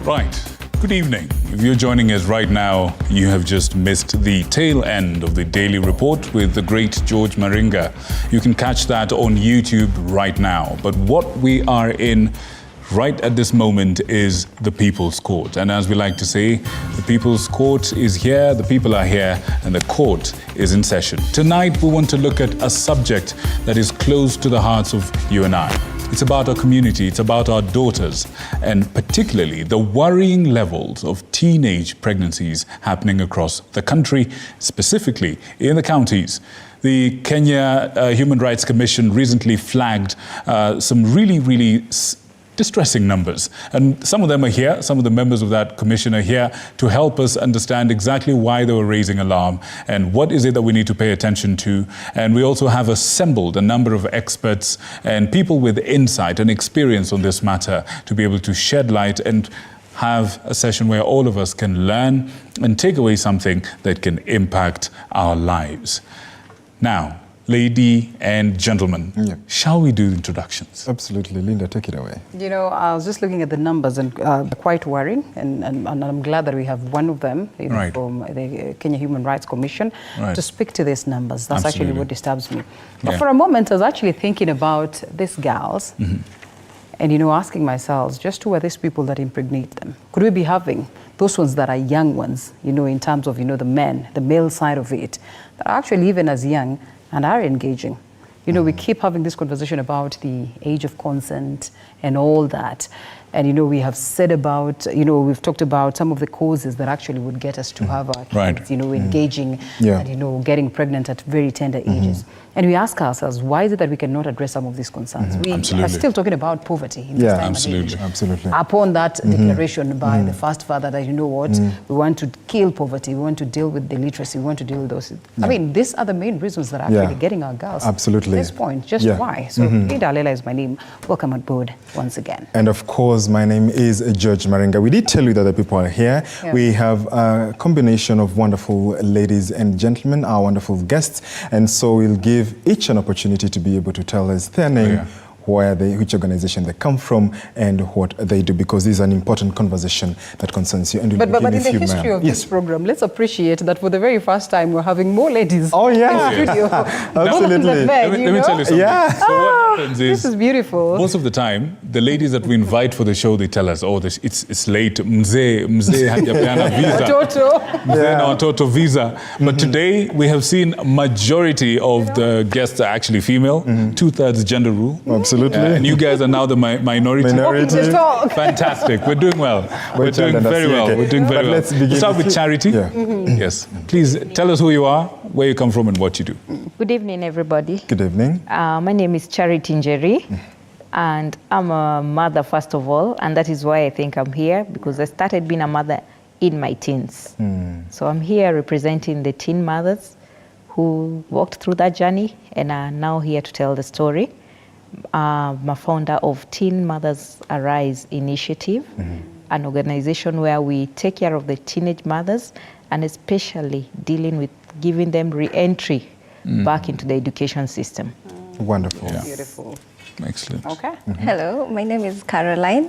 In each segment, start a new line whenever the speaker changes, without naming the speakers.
Right. Good evening. If you're joining us right now, you have just missed the tail end of the Daily Report with the great George Maringa. You can catch that on YouTube right now. But what we are in right at this moment is the People's Court. And as we like to say, the People's Court is here, the people are here, and the court is in session. Tonight, we want to look at a subject that is close to the hearts of you and I. It's about our community, it's about our daughters, and particularly the worrying levels of teenage pregnancies happening across the country, specifically in the counties. The Kenya Human Rights Commission recently flagged some really distressing numbers. And some of them are here, some of the members of that commission are here to help us understand exactly why they were raising alarm and what is it that we need to pay attention to. And we also have assembled a number of experts and people with insight and experience on this matter to be able to shed light and have a session where all of us can learn and take away something that can impact our lives. Now, lady and gentlemen, shall we do introductions?
Absolutely. Linda, take it away.
You know, I was just looking at the numbers and quite worrying, and I'm glad that we have one of them from the Kenya Human Rights Commission to speak to these numbers. That's actually what disturbs me. But for a moment, I was actually thinking about these girls and, you know, asking myself, just who are these people that impregnate them? Could we be having those ones that are young ones, you know, in terms of, you know, the men, the male side of it, that are actually even as young and are engaging. You know, we keep having this conversation about the age of consent and all that. And, you know, we have said about, you know, we've talked about some of the causes that actually would get us to have our kids, you know, engaging and, you know, getting pregnant at very tender ages. And we ask ourselves, why is it that we cannot address some of these concerns? We are still talking about poverty in this time and age.
Absolutely.
Upon that declaration by the first father that, you know what, we want to kill poverty, we want to deal with illiteracy, we want to deal with those. I mean, these are the main reasons that are actually getting our girls to this point. Just why? So, Linda Alela is my name. Welcome on board once again.
And of course, my name is George Maringa. We did tell you that the people are here. We have a combination of wonderful ladies and gentlemen, our wonderful guests. And so we'll give each an opportunity to be able to tell us their name, where they, which organization they come from, and what they do, because this is an important conversation that concerns you. And
but in the history of this program, let's appreciate that for the very first time we're having more ladies in studio.
Absolutely.
Let me tell you something. So what happens is,
this is beautiful.
Most of the time, the ladies that we invite for the show, they tell us, oh, it's late. Mzee hajapeana visa. Mzee na watoto visa. But today, we have seen a majority of the guests are actually female, 2/3 gender rule.
Absolutely.
And you guys are now the minority. Fantastic. We're doing well. We're doing very well. We're doing very well. Let's start with Charity. Yes. Please tell us who you are, where you come from, and what you do.
Good evening, everybody.
Good evening.
My name is Charity Njeri, and I'm a mother, first of all, and that is why I think I'm here, because I started being a mother in my teens. So I'm here representing the teen mothers who walked through that journey and are now here to tell the story. I'm a founder of Teen Mothers Arise Initiative, an organization where we take care of the teenage mothers and especially dealing with giving them re-entry back into the education system.
Wonderful.
Beautiful.
Excellent.
Okay.
Hello, my name is Caroline.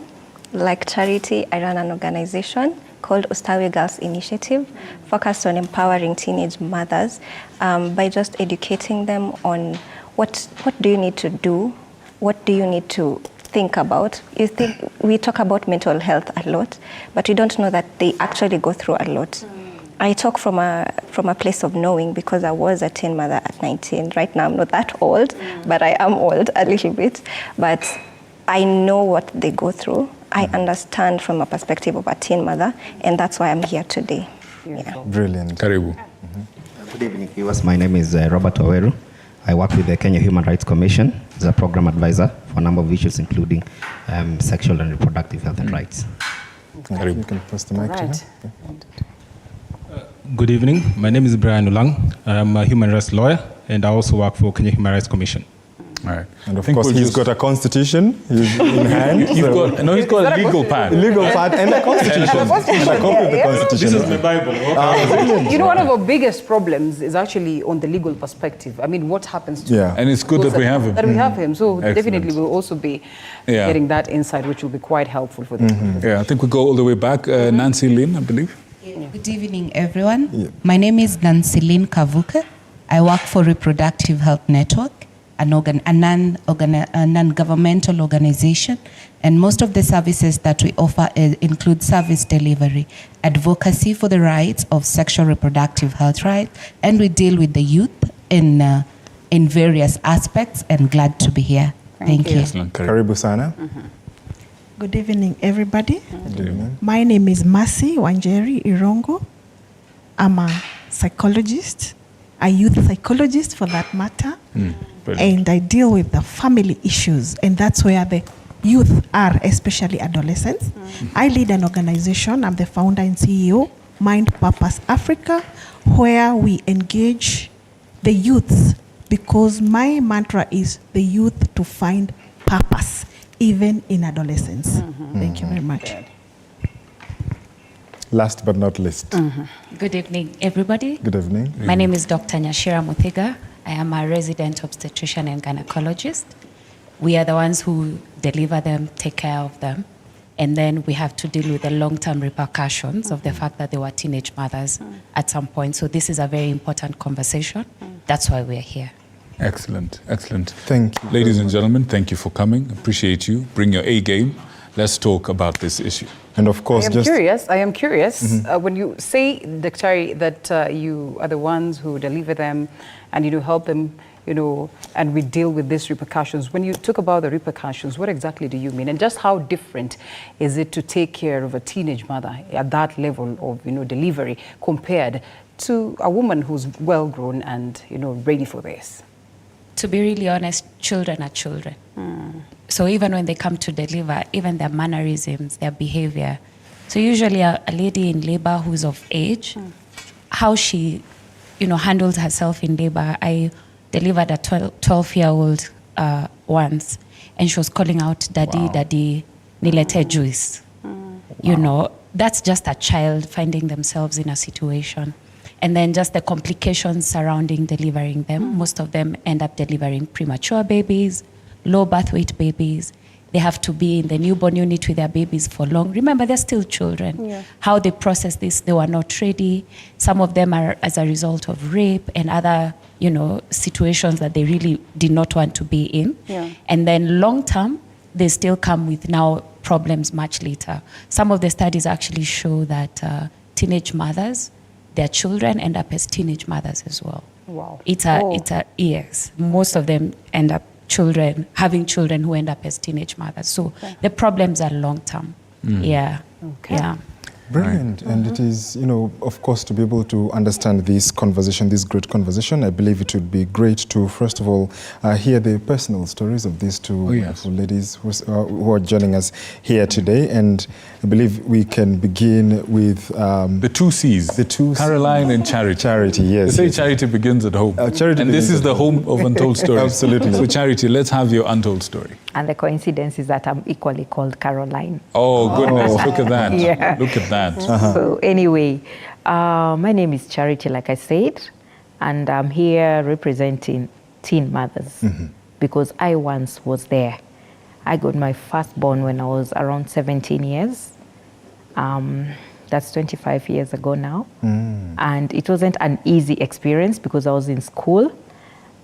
Like Charity, I run an organization called Ustawi Girls Initiative, focused on empowering teenage mothers by just educating them on what do you need to do. What do you need to think about? You think we talk about mental health a lot, but you don't know that they actually go through a lot. I talk from a place of knowing, because I was a teen mother at 19. Right now, I'm not that old, but I am old a little bit. But I know what they go through. I understand from a perspective of a teen mother, and that's why I'm here today.
Brilliant.
Karibu.
Good evening, viewers. My name is Robert Waweru. I work with the Kenya Human Rights Commission as a program advisor for a number of issues, including sexual and reproductive health and rights.
You can pass the mic to her.
Good evening. My name is Brian Ulang. I'm a human rights lawyer, and I also work for Kenya Human Rights Commission.
Right.
And of course, he's got a constitution in hand.
He's got a legal pad.
Legal pad and a constitution. And a copy of the constitution.
This is the Bible.
You know, one of our biggest problems is actually on the legal perspective. I mean, what happens to him?
And it's good that we have him.
That we have him. So
Excellent.
definitely we'll also be getting that insight, which will be quite helpful for them.
Yeah, I think we go all the way back. Nancy Lynn, I believe.
Good evening, everyone. My name is Nancy Lynn Kavuka. I work for Reproductive Health Network, a non-governmental organization, and most of the services that we offer include service delivery, advocacy for the rights of sexual reproductive health rights, and we deal with the youth in various aspects, and glad to be here. Thank you.
Excellent.
Karibu sana.
Good evening, everybody.
Good evening.
My name is Mercy Wanjeri Irongo. I'm a psychologist, a youth psychologist for that matter. And I deal with the family issues, and that's where the youth are, especially adolescents. I lead an organization. I'm the founder and CEO, Mind Purpose Africa, where we engage the youths, because my mantra is the youth to find purpose, even in adolescence. Thank you very much.
Last but not least.
Good evening, everybody.
Good evening.
My name is Dr. Nyashira Muthiga. I am a resident obstetrician and gynecologist. We are the ones who deliver them, take care of them, and then we have to deal with the long-term repercussions of the fact that they were teenage mothers at some point. So this is a very important conversation. That's why we're here.
Excellent, excellent.
Thank you.
Ladies and gentlemen, thank you for coming. Appreciate you. Bring your A game. Let's talk about this issue.
And of course,
I am curious. When you say, Dr. that you are the ones who deliver them and help them, and we deal with these repercussions. When you talk about the repercussions, what exactly do you mean? And just how different is it to take care of a teenage mother at that level of, delivery compared to a woman who's well grown and, ready for this?
To be really honest, children are children. So even when they come to deliver, even their mannerisms, their behavior. So usually a lady in labor who's of age, how she, handles herself in labor. I delivered a 12-year-old once, and she was calling out, "Daddy, Daddy, nilete juice." That's just a child finding themselves in a situation. And then just the complications surrounding delivering them. Most of them end up delivering premature babies, low birth weight babies. They have to be in the newborn unit with their babies for long. Remember, they're still children. How they process this, they were not ready. Some of them are as a result of rape and other, situations that they really did not want to be in. And then long term, they still come with now problems much later. Some of the studies actually show that teenage mothers, their children end up as teenage mothers as well.
Wow.
Yes. Most of them end up having children who end up as teenage mothers. So the problems are long term. Yeah.
Okay.
Yeah.
Brilliant. And it is, of course, to be able to understand this conversation, this great conversation, I believe it would be great to, first of all, hear the personal stories of these two wonderful ladies who are joining us here today. And I believe we can begin with...
the two C's.
The two
Caroline and Charity.
Charity, yes.
They say charity begins at home.
Charity
this is the home of untold stories.
Absolutely.
So Charity, let's have your untold story.
And the coincidence is that I'm equally called Caroline.
Oh, goodness. Look at that.
Yeah.
Look at that.
So anyway, my name is Charity, like I said, and I'm here representing teen mothers because I once was there. I got my firstborn when I was around 17 years. That's 25 years ago now. And it wasn't an easy experience because I was in school.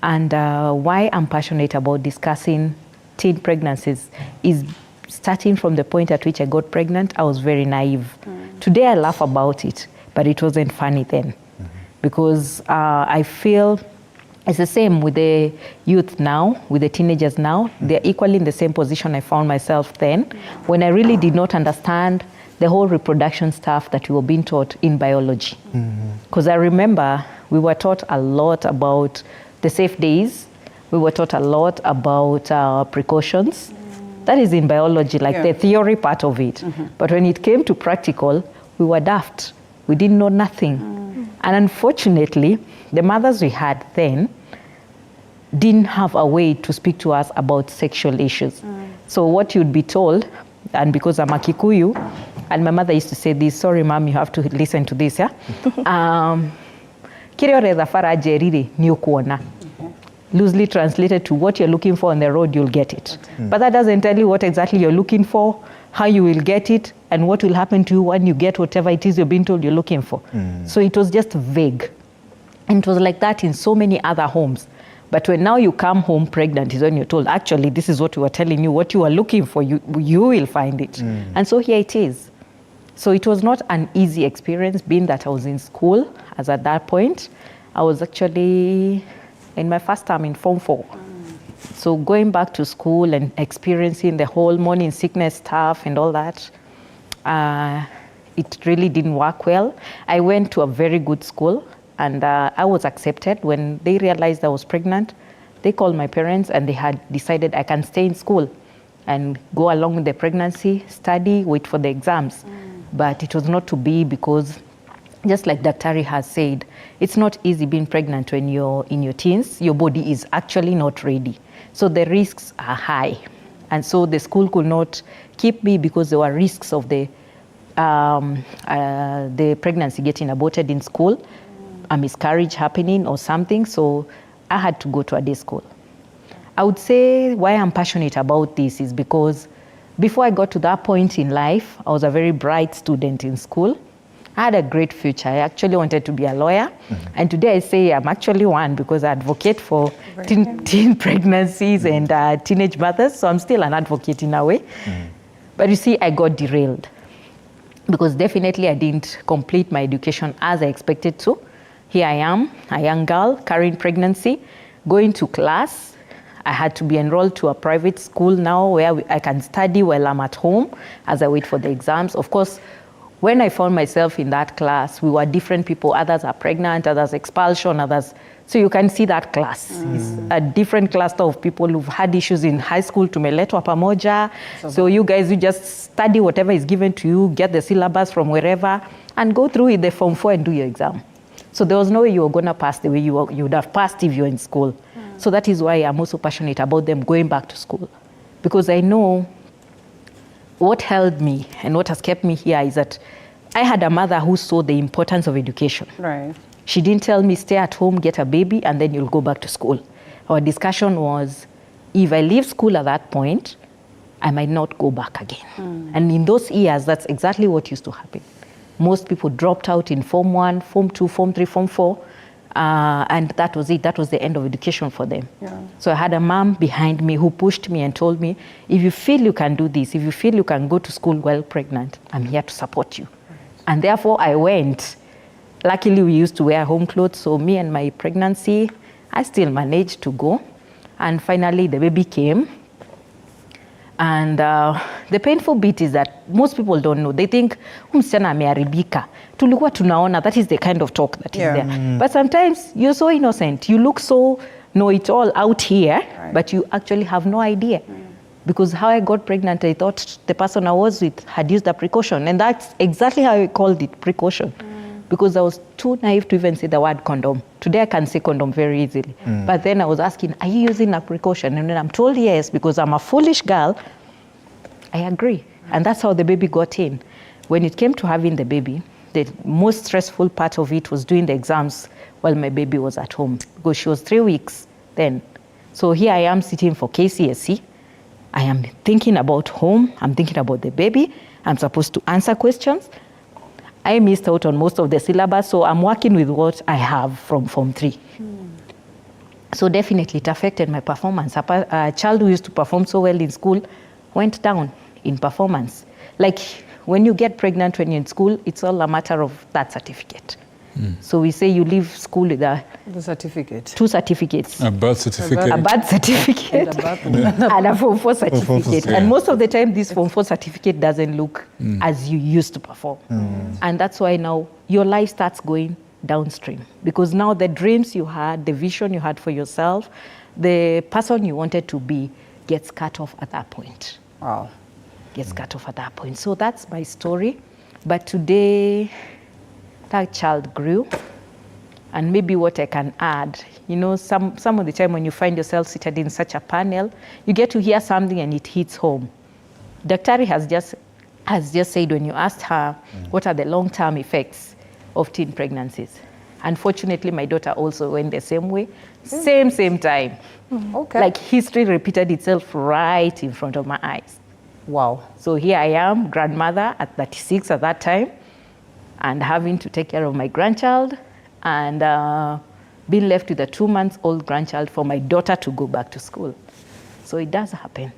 And why I'm passionate about discussing teen pregnancies is starting from the point at which I got pregnant, I was very naive. Today I laugh about it, but it wasn't funny then. Because I feel it's the same with the youth now, with the teenagers now. They're equally in the same position I found myself then, when I really did not understand the whole reproduction stuff that we were being taught in biology. Because I remember we were taught a lot about the safe days. We were taught a lot about precautions. That is in biology, like the theory part of it. But when it came to practical, we were daft. We didn't know nothing. And unfortunately, the mothers we had then, didn't have a way to speak to us about sexual issues. So what you'd be told, and because I'm a Kikuyu, and my mother used to say this, sorry mom, you have to listen to this, yeah? Loosely translated to what you're looking for on the road, you'll get it. But that doesn't tell you what exactly you're looking for, how you will get it, and what will happen to you when you get whatever it is you're being told you're looking for. So it was just vague. And it was like that in so many other homes. But when now you come home pregnant is when you're told, actually, this is what we were telling you, what you are looking for, you will find it. And so here it is. So it was not an easy experience, being that I was in school, as at that point. I was actually in my first term in Form 4. So going back to school and experiencing the whole morning sickness stuff and all that, it really didn't work well. I went to a very good school, and I was accepted. When they realized I was pregnant, they called my parents, and they had decided I can stay in school and go along with the pregnancy, study, wait for the exams. But it was not to be, because just like Daktari has said, it's not easy being pregnant when you're in your teens. Your body is actually not ready. So the risks are high. And so the school could not keep me because there were risks of the pregnancy getting aborted in school, a miscarriage happening or something. So I had to go to a day school. I would say why I'm passionate about this is because before I got to that point in life, I was a very bright student in school. I had a great future. I actually wanted to be a lawyer. And today I say I'm actually one because I advocate for teen pregnancies and teenage mothers. So I'm still an advocate in a way. But you see, I got derailed because definitely I didn't complete my education as I expected to. Here I am, a young girl carrying pregnancy, going to class. I had to be enrolled to a private school now where I can study while I'm at home as I wait for the exams. Of course, when I found myself in that class, we were different people. Others are pregnant, others expulsion, others. So you can see that class. It's a different cluster of people who've had issues in high school, tumeletwa pamoja. So you guys, you just study whatever is given to you, get the syllabus from wherever, and go through it, the Form 4 and do your exam. So there was no way you were going to pass the way you would have passed if you were in school. So that is why I'm also passionate about them going back to school. Because I know what held me and what has kept me here is that I had a mother who saw the importance of education.
Right.
She didn't tell me, stay at home, get a baby, and then you'll go back to school. Our discussion was, if I leave school at that point, I might not go back again. And in those years, that's exactly what used to happen. Most people dropped out in Form 1, Form 2, Form 3, Form 4, and that was it. That was the end of education for them. So I had a mom behind me who pushed me and told me, if you feel you can do this, if you feel you can go to school while pregnant, I'm here to support you. And therefore I went. Luckily we used to wear home clothes, so me and my pregnancy, I still managed to go. And finally the baby came. And the painful bit is that most people don't know. They think, msichana ameharibika. Tulikuwa tunaona, that is the kind of talk that is there. But sometimes you're so innocent. You look so know-it-all out here, but you actually have no idea. Because how I got pregnant, I thought the person I was with had used a precaution. And that's exactly how I called it, precaution. Because I was too naive to even say the word condom. Today I can say condom very easily. But then I was asking, are you using a precaution? And when I'm told yes, because I'm a foolish girl, I agree. And that's how the baby got in. When it came to having the baby, the most stressful part of it was doing the exams while my baby was at home. Because she was 3 weeks then. So here I am sitting for KCSE. I am thinking about home. I'm thinking about the baby. I'm supposed to answer questions. I missed out on most of the syllabus, so I'm working with what I have from Form 3. So definitely it affected my performance. A child who used to perform so well in school went down in performance. Like when you get pregnant when you're in school, it's all a matter of that certificate. So we say you leave school with the certificate. 2 certificates. A birth certificate. A birth certificate. And a Form 4 certificate. And most of the time, this Form 4 certificate doesn't look as you used to perform. And that's why now your life starts going downstream. Because now the dreams you had, the vision you had for yourself, the person you wanted to be gets cut off at that point. Wow. Gets cut off at that point. So that's my story. But today, that child grew. and maybe what I can add. You know, some of the time when you find yourself seated in such a panel, you get to hear something and it hits home. Daktari has just said when you asked her what are the long-term effects of teen pregnancies. Unfortunately, my daughter also went the same way, same time.
Okay.
Like history repeated itself right in front of my eyes.
Wow.
So here I am, grandmother at 36 at that time, and having to take care of my grandchild, and being left with a 2-month-old grandchild for my daughter to go back to school. So it does happen.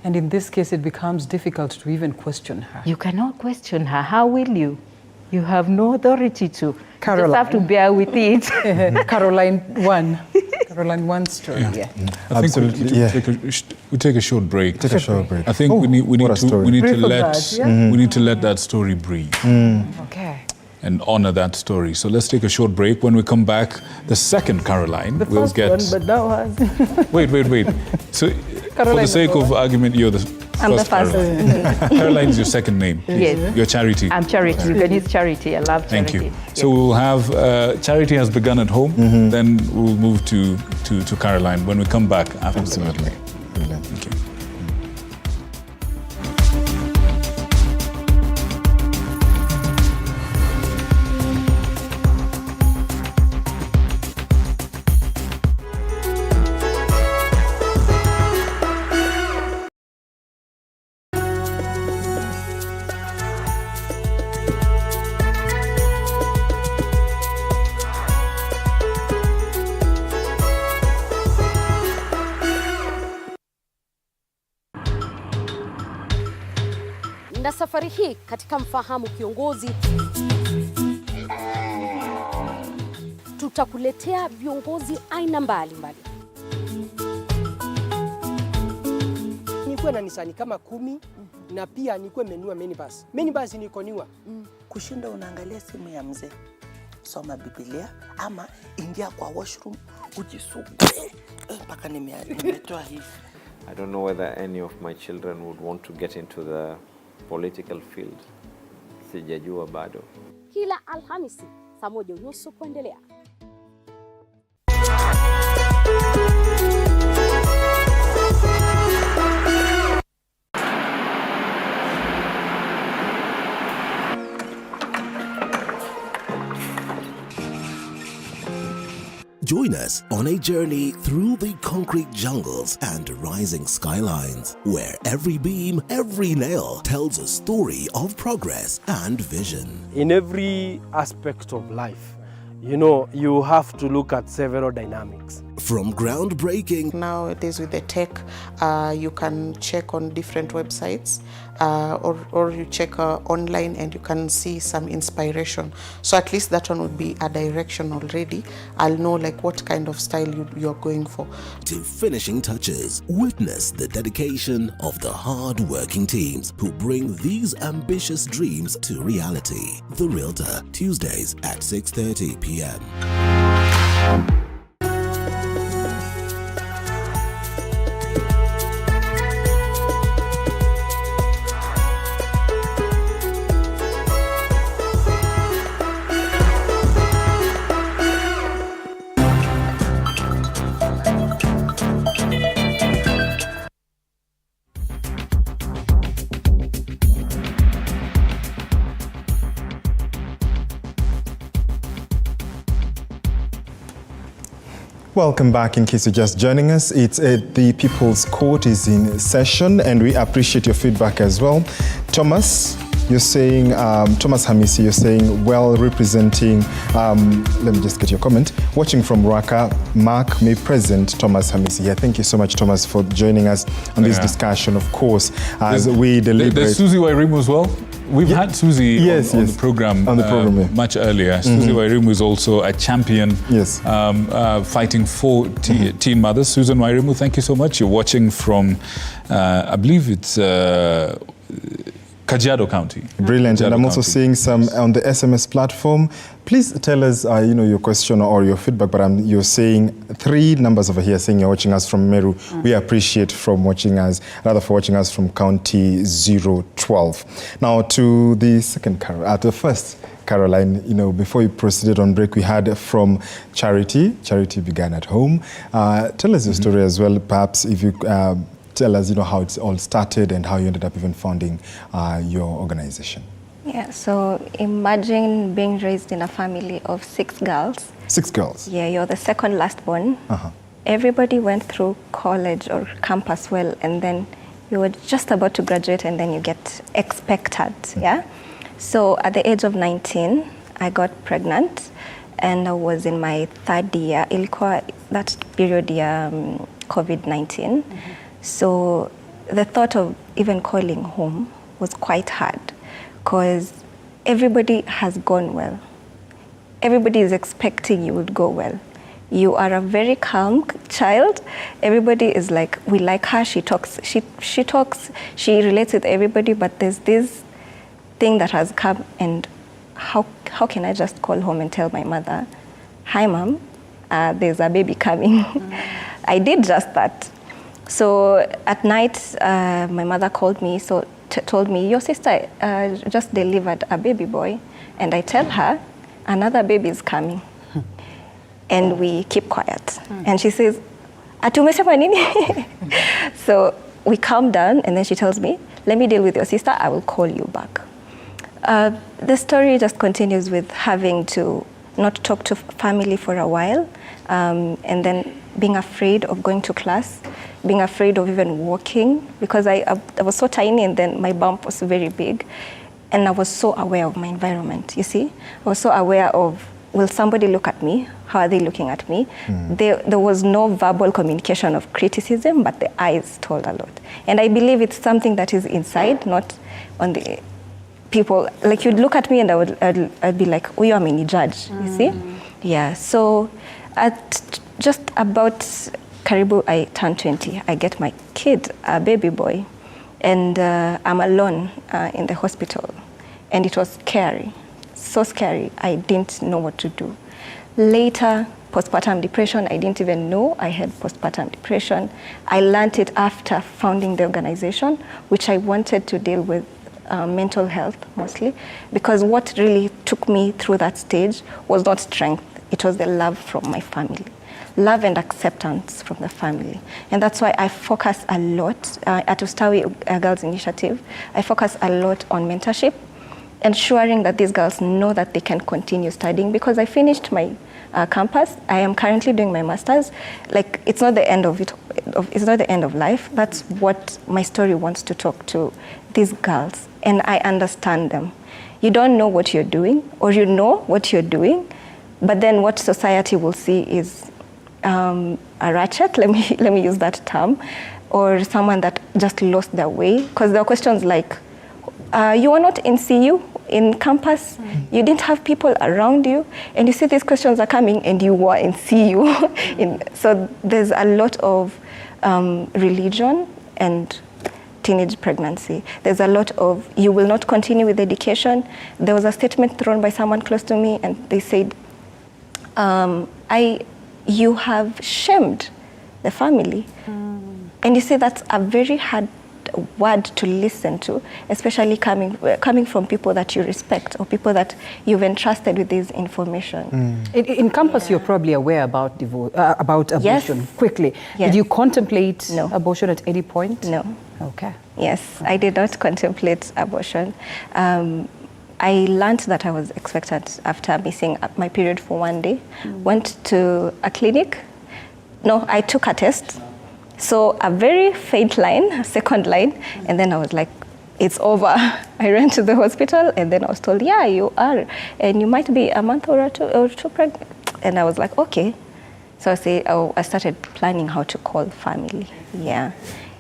And in this case, it becomes difficult to even question her.
You cannot question her. How will you? You have no authority to.
Caroline.
You just have to bear with it.
Caroline 1. Caroline 1 story. Yeah.
I think we take a short break.
Take a short break.
I think we need to let that story breathe.
Okay.
And honor that story. So let's take a short break. When we come back, the second Caroline will get.
One, but now has.
Wait. So, for the sake of argument, you're the first Caroline. Caroline is your second name.
Yes.
You're Charity.
I'm Charity. You can use Charity. I love Charity.
Thank you.
Yes.
So we'll have Charity has begun at home. Then we'll move to Caroline when we come back after the break. Thank you.
Na safari hii katika Mfahamu Kiongozi tutakuletea viongozi aina mbalimbali.
Nikuwe na Nisani kama 10 na pia nikuwe menua minibus. Minibus niko niwa.
Kushinda unaangalia simu ya mzee. Soma Biblia ama ingia kwa washroom ujisugue. Mpaka nimetoa hivi.
I don't know whether any of my children would want to get into the political field. Sijajua bado.
Kila Alhamisi saa 1:30 kuendelea.
Join us on a journey through the concrete jungles and rising skylines, where every beam, every nail tells a story of progress and vision.
In every aspect of life, you know, you have to look at several dynamics.
From groundbreaking.
Nowadays with the tech, you can check on different websites or you check online and you can see some inspiration. So at least that one would be a direction already. I'll know like what kind of style you're going for.
To finishing touches, witness the dedication of the hard-working teams who bring these ambitious dreams to reality. The Realtor, Tuesdays at 6:30 p.m.
Welcome back. In case you're just joining us, it's the People's Court is in session, and we appreciate your feedback as well. Thomas, you're saying, Thomas Hamisi, you're saying, well, representing, let me just get your comment. Watching from Rwaka, Mark may present Thomas Hamisi. Yeah, thank you so much, Thomas, for joining us on this discussion, of course, as we deliberate.
There's Susie Wairimu as well. We've had Susie on the program, much earlier. Susie Wairimu is also a champion fighting for teen mothers. Susan Wairimu, thank you so much. You're watching from, I believe it's Kajiado County.
Brilliant.
Kajiado
And I'm also
County.
seeing some on the SMS platform. Please tell us, your question or your feedback, but you're saying 3 numbers over here saying you're watching us from Meru. We appreciate for watching us from County 012. Now to the the first Caroline, before we proceeded on break, we had from Charity. Charity began at home. Tell us your story as well, perhaps if you tell us, how it all started and how you ended up even founding your organization.
Yeah, so imagine being raised in a family of 6 girls.
6 girls?
Yeah, you're the second last born. Everybody went through college or campus well, and then you were just about to graduate, and then you get expected, yeah? So at the age of 19, I got pregnant, and I was in my 3rd year. Ilikuwa that period COVID-19. So the thought of even calling home was quite hard, because everybody has gone well. Everybody is expecting you would go well. You are a very calm child. Everybody is like, we like her, she talks, she relates with everybody, but there's this thing that has come, and how can I just call home and tell my mother, hi mom, there's a baby coming. I did just that. So at night, my mother called me, told me, your sister just delivered a baby boy. And I tell her, another baby is coming. And we keep quiet. And she says, atumesema nini? So we calm down, and then she tells me, let me deal with your sister, I will call you back. The story just continues with having to not talk to family for a while, and then being afraid of going to class, being afraid of even walking, because I was so tiny, and then my bump was very big. And I was so aware of my environment, you see? I was so aware of, will somebody look at me? How are they looking at me? There was no verbal communication of criticism, but the eyes told a lot. And I believe it's something that is inside, not on the people. Like, you'd look at me and I'd be like, oh, you are mini judge, you see? Yeah, so at just about Karibu, I turned 20. I get my kid, a baby boy, and I'm alone in the hospital. And it was scary, so scary. I didn't know what to do. Later, postpartum depression, I didn't even know I had postpartum depression. I learned it after founding the organization, which I wanted to deal with mental health mostly, because what really took me through that stage was not strength, it was the love from my family. Love and acceptance from the family. And that's why I focus a lot at Ustawi Girls Initiative. I focus a lot on mentorship, ensuring that these girls know that they can continue studying, because I finished my campus. I am currently doing my master's. Like, it's not the end of it. It's not the end of life. That's what my story wants to talk to these girls, and I understand them. You don't know what you're doing, or you know what you're doing, but then what society will see is a ratchet, let me use that term, or someone that just lost their way. Because there are questions like, you are not in CU, in campus, you didn't have people around you, and you see these questions are coming, and you were in CU. So there's a lot of religion and teenage pregnancy. There's a lot of, you will not continue with education. There was a statement thrown by someone close to me, and they said, you have shamed the family. And you see, that's a very hard word to listen to, especially coming from people that you respect, or people that you've entrusted with this information.
In campus, you're probably aware about abortion.
Yes.
Quickly.
Yes.
Did you contemplate
No.
abortion at any point?
No.
Okay.
Yes, I did not contemplate abortion. I learned that I was expected after missing my period for 1 day. Went to a clinic. No, I took a test. So a very faint line, a second line, and then I was like, it's over. I ran to the hospital, and then I was told, yeah, you are, and you might be a month or two pregnant. And I was like, okay. So I started planning how to call family. Yeah,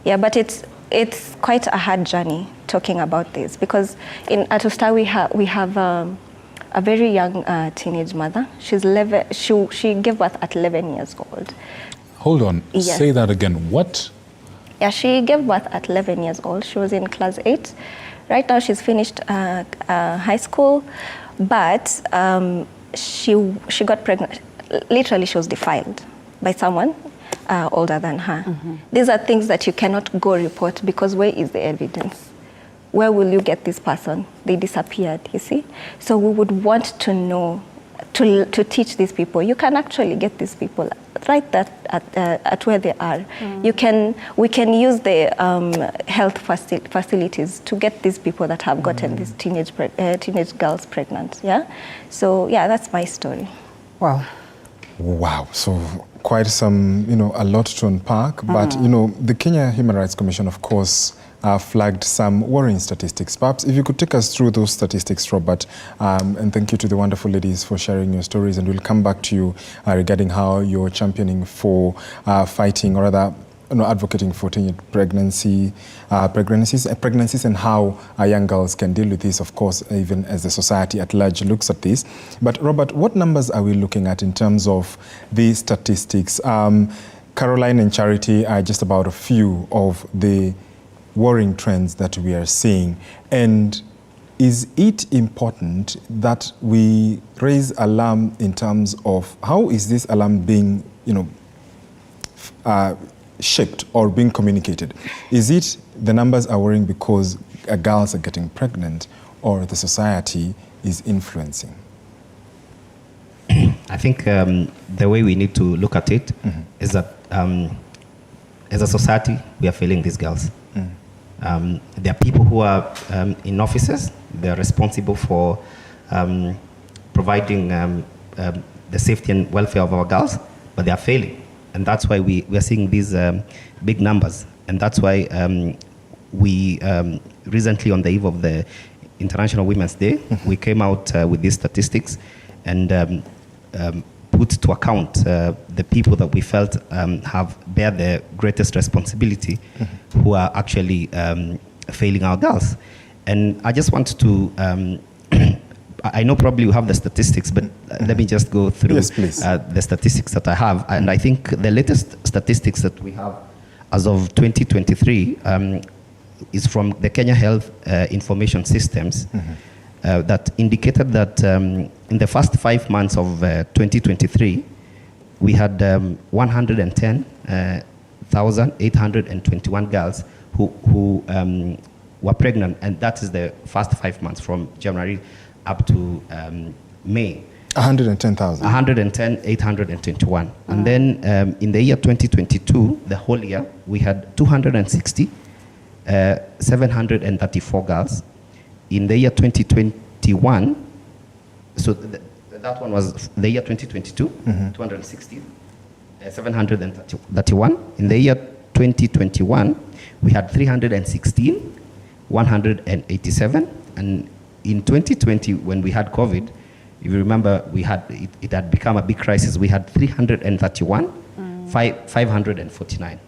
but it's quite a hard journey talking about this, because at Usta we have a very young teenage mother. She's 11. She gave birth at 11 years old.
Hold on.
Yes.
Say that again. What?
Yeah, she gave birth at 11 years old. She was in class 8. Right now she's finished high school, but she got pregnant. Literally, she was defiled by someone older than her. These are things that you cannot go report because where is the evidence? Where will you get this person? They disappeared, you see? So we would want to know, to teach these people. You can actually get these people right at where they are. We can use the health facilities to get these people that have gotten these teenage girls pregnant, yeah? So, yeah, that's my story.
Wow.
Wow, so quite some, a lot to unpack, but, the Kenya Human Rights Commission, of course, flagged some worrying statistics. Perhaps if you could take us through those statistics, Robert, and thank you to the wonderful ladies for sharing your stories, and we'll come back to you regarding how you're championing for fighting, or rather, advocating for teenage pregnancies and how young girls can deal with this, of course, even as the society at large looks at this. But Robert, what numbers are we looking at in terms of the statistics? Caroline and Charity are just about a few of the worrying trends that we are seeing. And is it important that we raise alarm in terms of how is this alarm being, shaped or being communicated? Is it the numbers are worrying because girls are getting pregnant, or the society is influencing?
I think the way we need to look at it is that as a society, we are failing these girls. There are people who are in offices. They are responsible for providing the safety and welfare of our girls, but they are failing. And that's why we are seeing these big numbers. And that's why we recently, on the eve of the International Women's Day, we came out with these statistics and put to account the people that we felt bear the greatest responsibility, who are actually failing our girls. And I just wanted to, I know probably you have the statistics, but let me just go through the statistics that I have. And I think the latest statistics that we have as of 2023 is from the Kenya Health Information Systems that indicated that in the first 5 months of 2023, we had 110,821 girls who were pregnant, and that is the first 5 months from January up to May.
110,000.
110,821. And then in the year 2022, the whole year, we had 260,734 girls. In the year 2021, so that one was the year 2022, 260,731. In the year 2021, we had 316,187. And in 2020, when we had COVID, if you remember, it had become a big crisis. We had 331,549.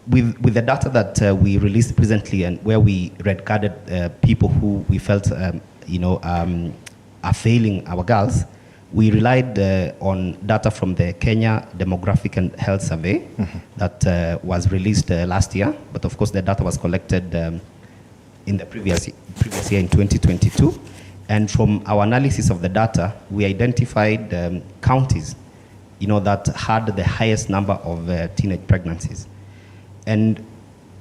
With the data that we released presently, and where we red-carded people who we felt are failing our girls, we relied on data from the Kenya Demographic and Health Survey that was released last year. But of course, the data was collected in the previous year in 2022. And from our analysis of the data, we identified counties, that had the highest number of teenage pregnancies. And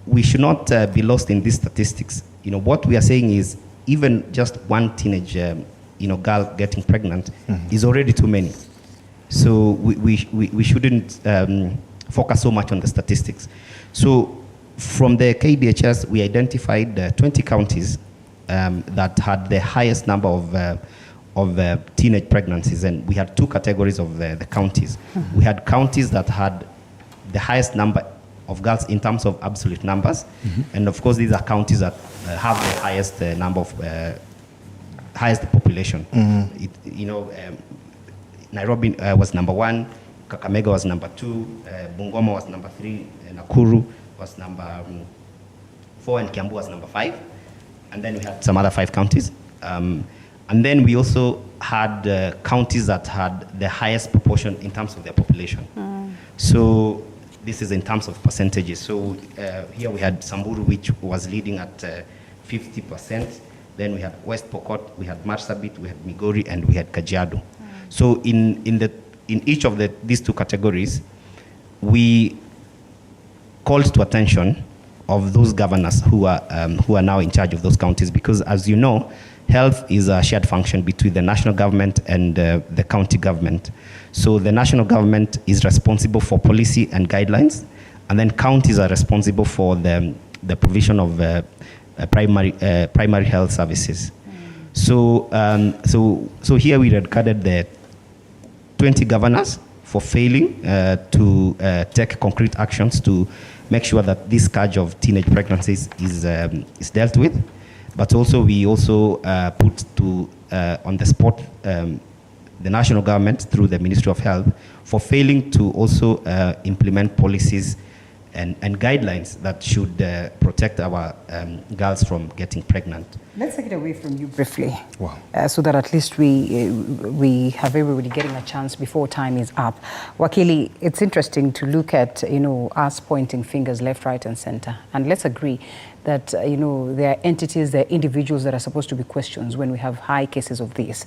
we should not be lost in these statistics. What we are saying is even just one teenage girl getting pregnant is already too many. So we shouldn't focus so much on the statistics. So from the KDHS, we identified 20 counties that had the highest number of teenage pregnancies, and we had two categories of the counties. We had counties that had the highest number of girls in terms of absolute numbers, and of course these are counties that have the highest number of highest population. Nairobi was number 1, Kakamega was number 2, Bungoma was number 3, Nakuru was number 4, and Kiambu was number 5. And then we had some other 5 counties. And then we also had counties that had the highest proportion in terms of their population. So this is in terms of percentages. So here we had Samburu, which was leading at 50%. Then we had West Pokot, we had Marsabit, we had Migori, and we had Kajiado. So in each of these two categories, we called to attention of those governors who are now in charge of those counties, because as you know, health is a shared function between the national government and the county government. So the national government is responsible for policy and guidelines, and then counties are responsible for the provision of primary health services. So here we recorded the 20 governors for failing to take concrete actions to make sure that this scourge of teenage pregnancies is dealt with. But also we put on the spot the national government through the Ministry of Health for failing to also implement policies and guidelines that should protect our girls from getting pregnant.
Let's take it away from you briefly, so that at least we have everybody getting a chance before time is up. Wakili, it's interesting to look at us pointing fingers left, right, and center, and let's agree that there are entities, there are individuals that are supposed to be questioned when we have high cases of this.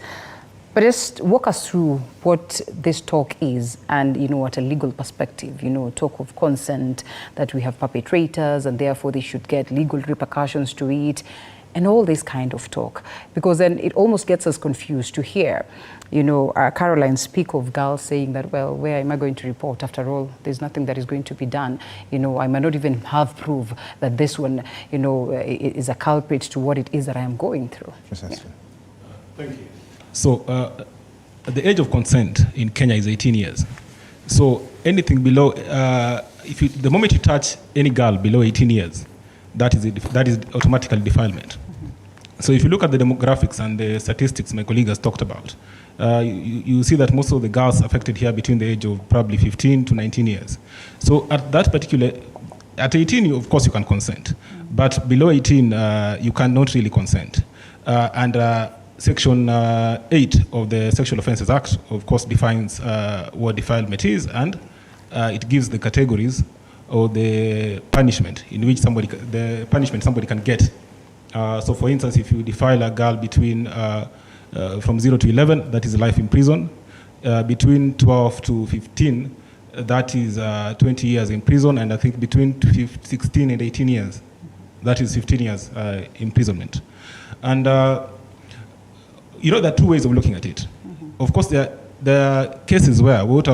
But just walk us through what this talk is and, at a legal perspective, talk of consent, that we have perpetrators and therefore they should get legal repercussions to it, and all this kind of talk. Because then it almost gets us confused to hear, Caroline speak of girls saying that, well, where am I going to report? After all, there's nothing that is going to be done. I might not even have proof that this one, is a culprit to what it is that I am going through.
Precisely.
Yeah. Thank you. So the age of consent in Kenya is 18 years. So anything below, the moment you touch any girl below 18 years, that is automatically defilement. So if you look at the demographics and the statistics my colleague has talked about, you see that most of the girls affected here between the age of probably 15 to 19 years. So at 18, of course you can consent, but below 18, you cannot really consent. Section 8 of the Sexual Offences Act, of course, defines what defilement is, and it gives the categories or the punishment in which somebody can get. So, for instance, if you defile a girl between from 0 to 11, that is life in prison. Between 12 to 15, that is 20 years in prison, and I think between 16 and 18 years, that is 15 years imprisonment. And there are two ways of looking at it. Of course, there are cases where what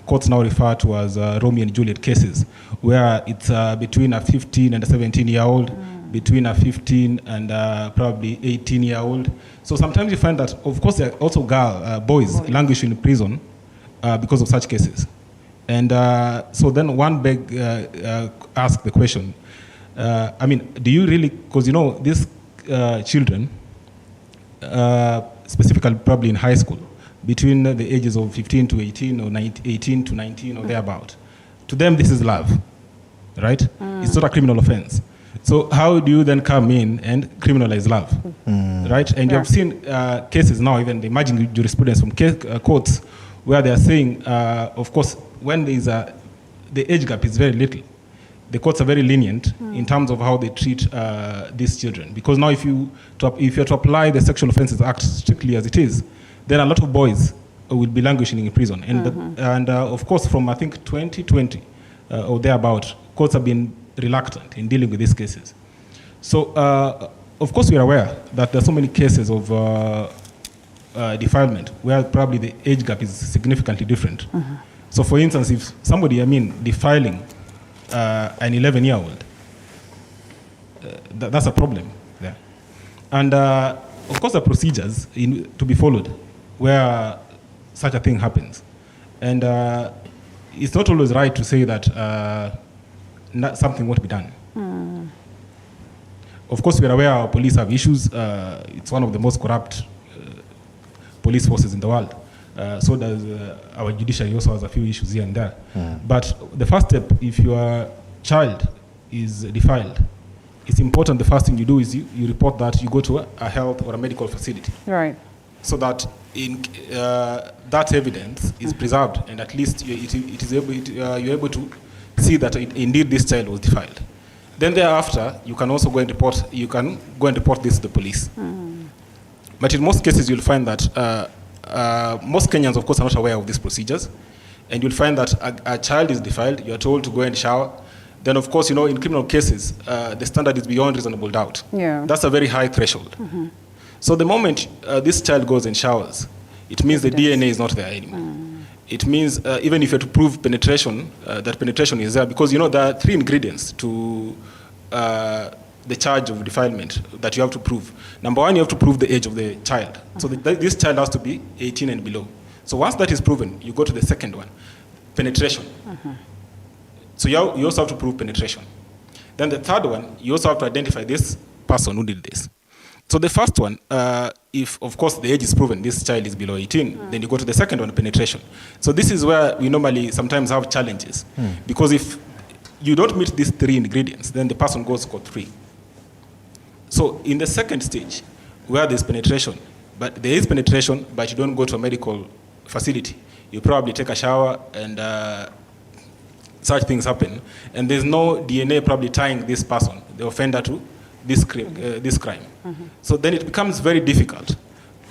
courts now refer to as Romeo and Juliet cases, where it's between a 15 and a 17-year-old, between a 15 and probably 18-year-old. So sometimes you find that, of course, there are also boys languishing in prison because of such cases. And so then one asks the question, do you really, because these children, specifically probably in high school, between the ages of 15 to 18 or 18 to 19 or thereabout, to them this is love, right? It's not a criminal offense. So how do you then come in and criminalize love, right? And you have seen cases now, even the emerging jurisprudence from courts, where they are saying, of course, when the age gap is very little, the courts are very lenient in terms of how they treat these children. Because now if you're to apply the Sexual Offences Act strictly as it is, then a lot of boys will be languishing in prison. And of course, from I think 2020 or thereabout, courts have been reluctant in dealing with these cases. So of course we are aware that there are so many cases of defilement where probably the age gap is significantly different. So for instance, if somebody, defiling an 11-year-old, that's a problem there. And of course, there are procedures to be followed where such a thing happens. And it's not always right to say that something won't be done. Of course, we are aware our police have issues. It's one of the most corrupt police forces in the world. So does our judiciary also has a few issues here and there. But the first step, if your child is defiled, it's important the first thing you do is you report that, you go to a health or a medical facility.
Right.
So that that evidence is preserved, and at least you're able to see that indeed this child was defiled. Then thereafter, you can also go and report. You can go and report this to the police. But in most cases, you'll find that most Kenyans, of course, are not aware of these procedures, and you'll find that a child is defiled. You're told to go and shower. Then, of course, in criminal cases, the standard is beyond reasonable doubt.
Yeah.
That's a very high threshold. So the moment this child goes and showers, it means the DNA is not there anymore. It means even if you have to prove penetration, that penetration is there, because there are 3 ingredients to the charge of defilement that you have to prove. Number 1, you have to prove the age of the child. So this child has to be 18 and below. So once that is proven, you go to the second one, penetration. So you also have to prove penetration. Then the third one, you also have to identify this person who did this. So the first one, if of course the age is proven, this child is below 18, then you go to the second one, penetration. So this is where we normally sometimes have challenges, because if you don't meet these 3 ingredients, then the person goes scot-free. So in the second stage, where there's penetration, but there is penetration, but you don't go to a medical facility, you probably take a shower and such things happen, and there's no DNA probably tying this person, the offender, to this crime. So then it becomes very difficult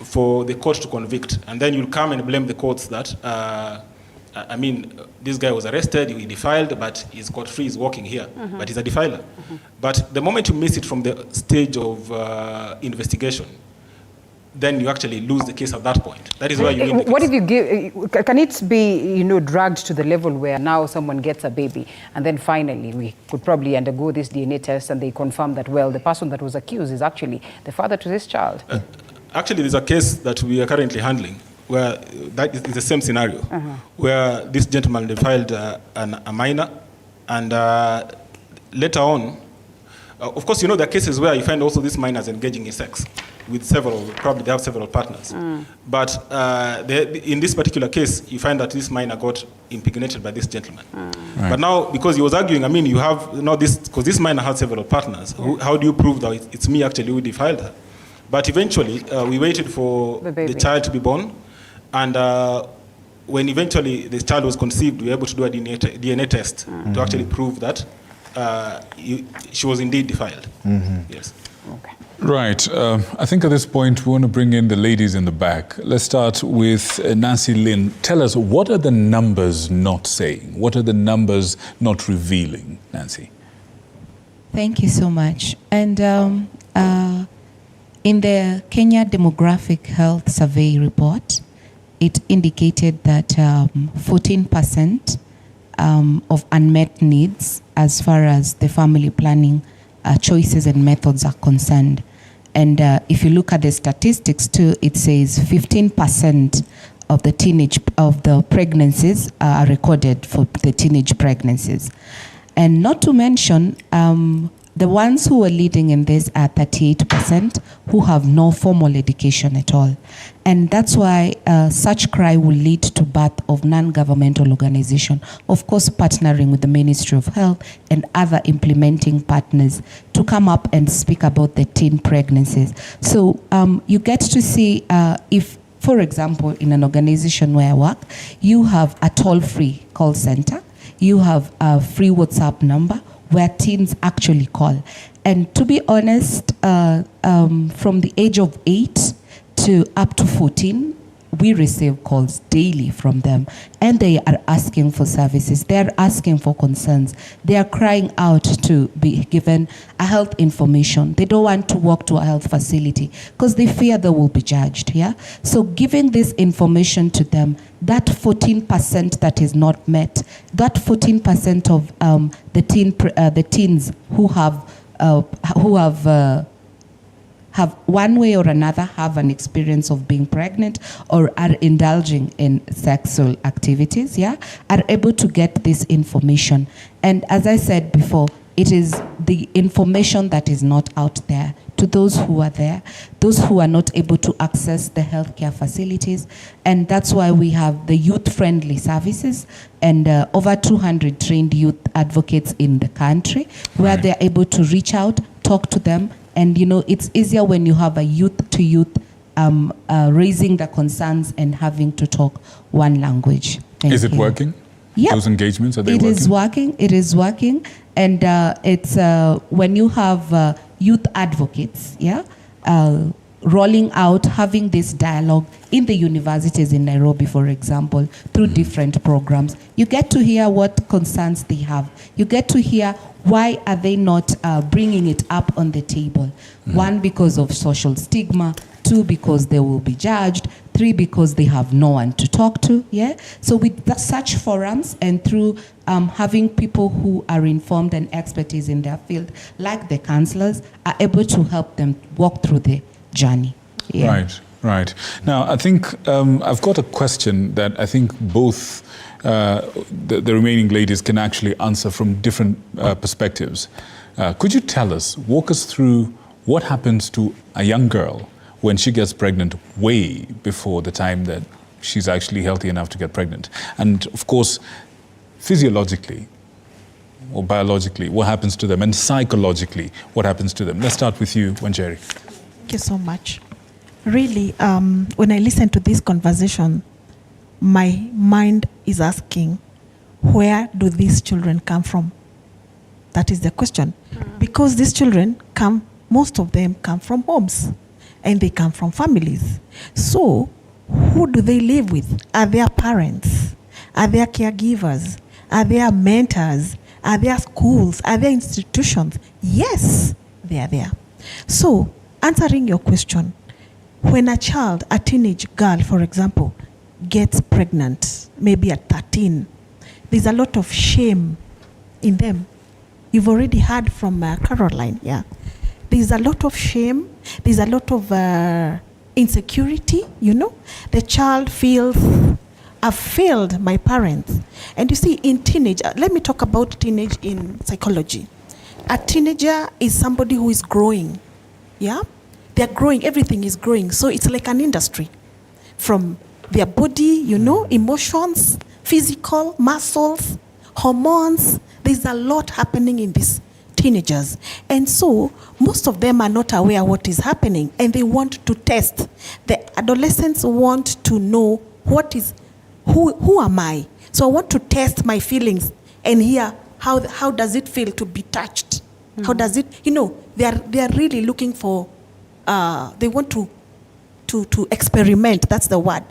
for the court to convict, and then you'll come and blame the courts that, this guy was arrested, he defiled, but he's got free, he's walking here, but he's a defiler. But the moment you miss it from the stage of investigation, then you actually lose the case at that point. That is why you need the
What
case.
if you give, can it be, dragged to the level where now someone gets a baby and then finally we could probably undergo this DNA test and they confirm that, well, the person that was accused is actually the father to this child?
Actually, there's a case that we are currently handling where that is the same scenario, where this gentleman defiled a minor, and later on, of course, there are cases where you find also these minors engaging in sex with probably they have several partners. But in this particular case, you find that this minor got impregnated by this gentleman.
Right.
But now, because he was arguing, you have this, because this minor had several partners. How do you prove that it's me actually who defiled her? But eventually, we waited for the child to be born, and when eventually the child was conceived, we were able to do a DNA test to actually prove that she was indeed defiled. Yes.
Okay.
Right. I think at this point we want to bring in the ladies in the back. Let's start with Nancy Lynn. Tell us, what are the numbers not saying? What are the numbers not revealing, Nancy?
Thank you so much. And in the Kenya Demographic Health Survey report, it indicated that 14% of unmet needs as far as the family planning choices and methods are concerned. And if you look at the statistics too, it says 15% of the pregnancies are recorded for the teenage pregnancies. And not to mention, the ones who are leading in this are 38% who have no formal education at all. And that's why such cry will lead to birth of non-governmental organization, of course partnering with the Ministry of Health and other implementing partners to come up and speak about the teen pregnancies. So you get to see if, for example, in an organization where I work, you have a toll-free call center, you have a free WhatsApp number where teens actually call. And to be honest, from the age of 8 to up to 14, we receive calls daily from them, and they are asking for services. They are asking for concerns. They are crying out to be given a health information. They don't want to walk to a health facility because they fear they will be judged. Yeah. So giving this information to them, that 14% that is not met, that 14% of the teens who have one way or another have an experience of being pregnant or are indulging in sexual activities, are able to get this information. And as I said before, it is the information that is not out there to those who are there, those who are not able to access the healthcare facilities. And that's why we have the youth-friendly services and over 200 trained youth advocates in the country where they're able to reach out, talk to them. And, it's easier when you have a youth-to-youth raising the concerns and having to talk one language.
Is it working?
Yeah.
Those engagements, are they working?
It is working. It is working. And it's when you have youth advocates, rolling out, having this dialogue in the universities in Nairobi, for example, through different programs, you get to hear what concerns they have. You get to hear why are they not bringing it up on the table. One, because of social stigma. Two, because they will be judged. Three, because they have no one to talk to. So with such forums and through having people who are informed and expertise in their field, like the counselors, are able to help them walk through the journey.
Right. Now, I think I've got a question that I think both the remaining ladies can actually answer from different perspectives. Could you tell us, walk us through what happens to a young girl when she gets pregnant way before the time that she's actually healthy enough to get pregnant? And of course, physiologically or biologically, what happens to them? And psychologically, what happens to them? Let's start with you, Wanjeri.
Thank you so much. Really, when I listen to this conversation, my mind is asking, where do these children come from? That is the question. Because these children most of them come from homes, and they come from families. So, who do they live with? Are their parents? Are there caregivers? Are there mentors? Are there schools? Are there institutions? Yes, they are there. So, answering your question, when a child, a teenage girl, for example, gets pregnant, maybe at 13, there's a lot of shame in them. You've already heard from Caroline, There's a lot of shame. There's a lot of insecurity, The child feels, I've failed my parents. And you see, in teenage, let me talk about teenage in psychology. A teenager is somebody who is growing, They're growing, everything is growing. So it's like an industry. From their body, emotions, physical, muscles, hormones. There's a lot happening in these teenagers. And so most of them are not aware what is happening, and they want to test. The adolescents want to know who am I? So I want to test my feelings and hear how does it feel to be touched? How does it, they are really looking for, they want to experiment, that's the word.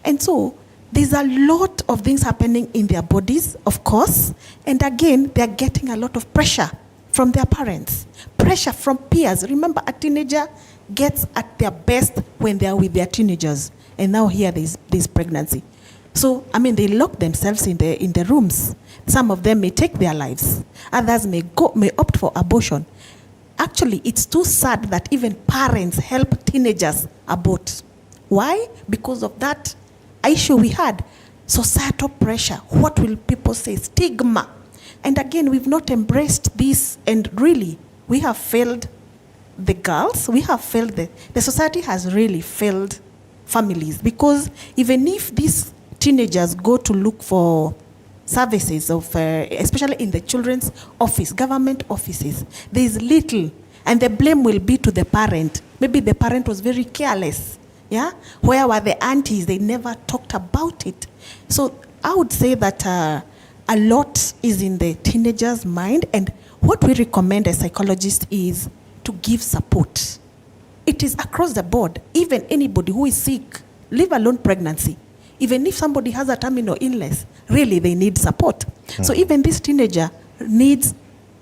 And so there's a lot of things happening in their bodies, of course, and again, they're getting a lot of pressure from their parents, pressure from peers. Remember, a teenager gets at their best when they're with their teenagers, and now here there's pregnancy. So, they lock themselves in the rooms. Some of them may take their lives. Others may opt for abortion. Actually, it's too sad that even parents help teenagers abort. Why? Because of that issue we had. Societal pressure. What will people say? Stigma. And again, we've not embraced this, and really, we have failed the girls. We have failed the society has really failed families, because even if these teenagers go to look for services of, especially in the children's office, government offices, there is little, and the blame will be to the parent. Maybe the parent was very careless. Where were the aunties? They never talked about it. So I would say that a lot is in the teenager's mind, and what we recommend as psychologists is to give support. It is across the board. Even anybody who is sick, leave alone pregnancy. Even if somebody has a terminal illness, really they need support. So even this teenager needs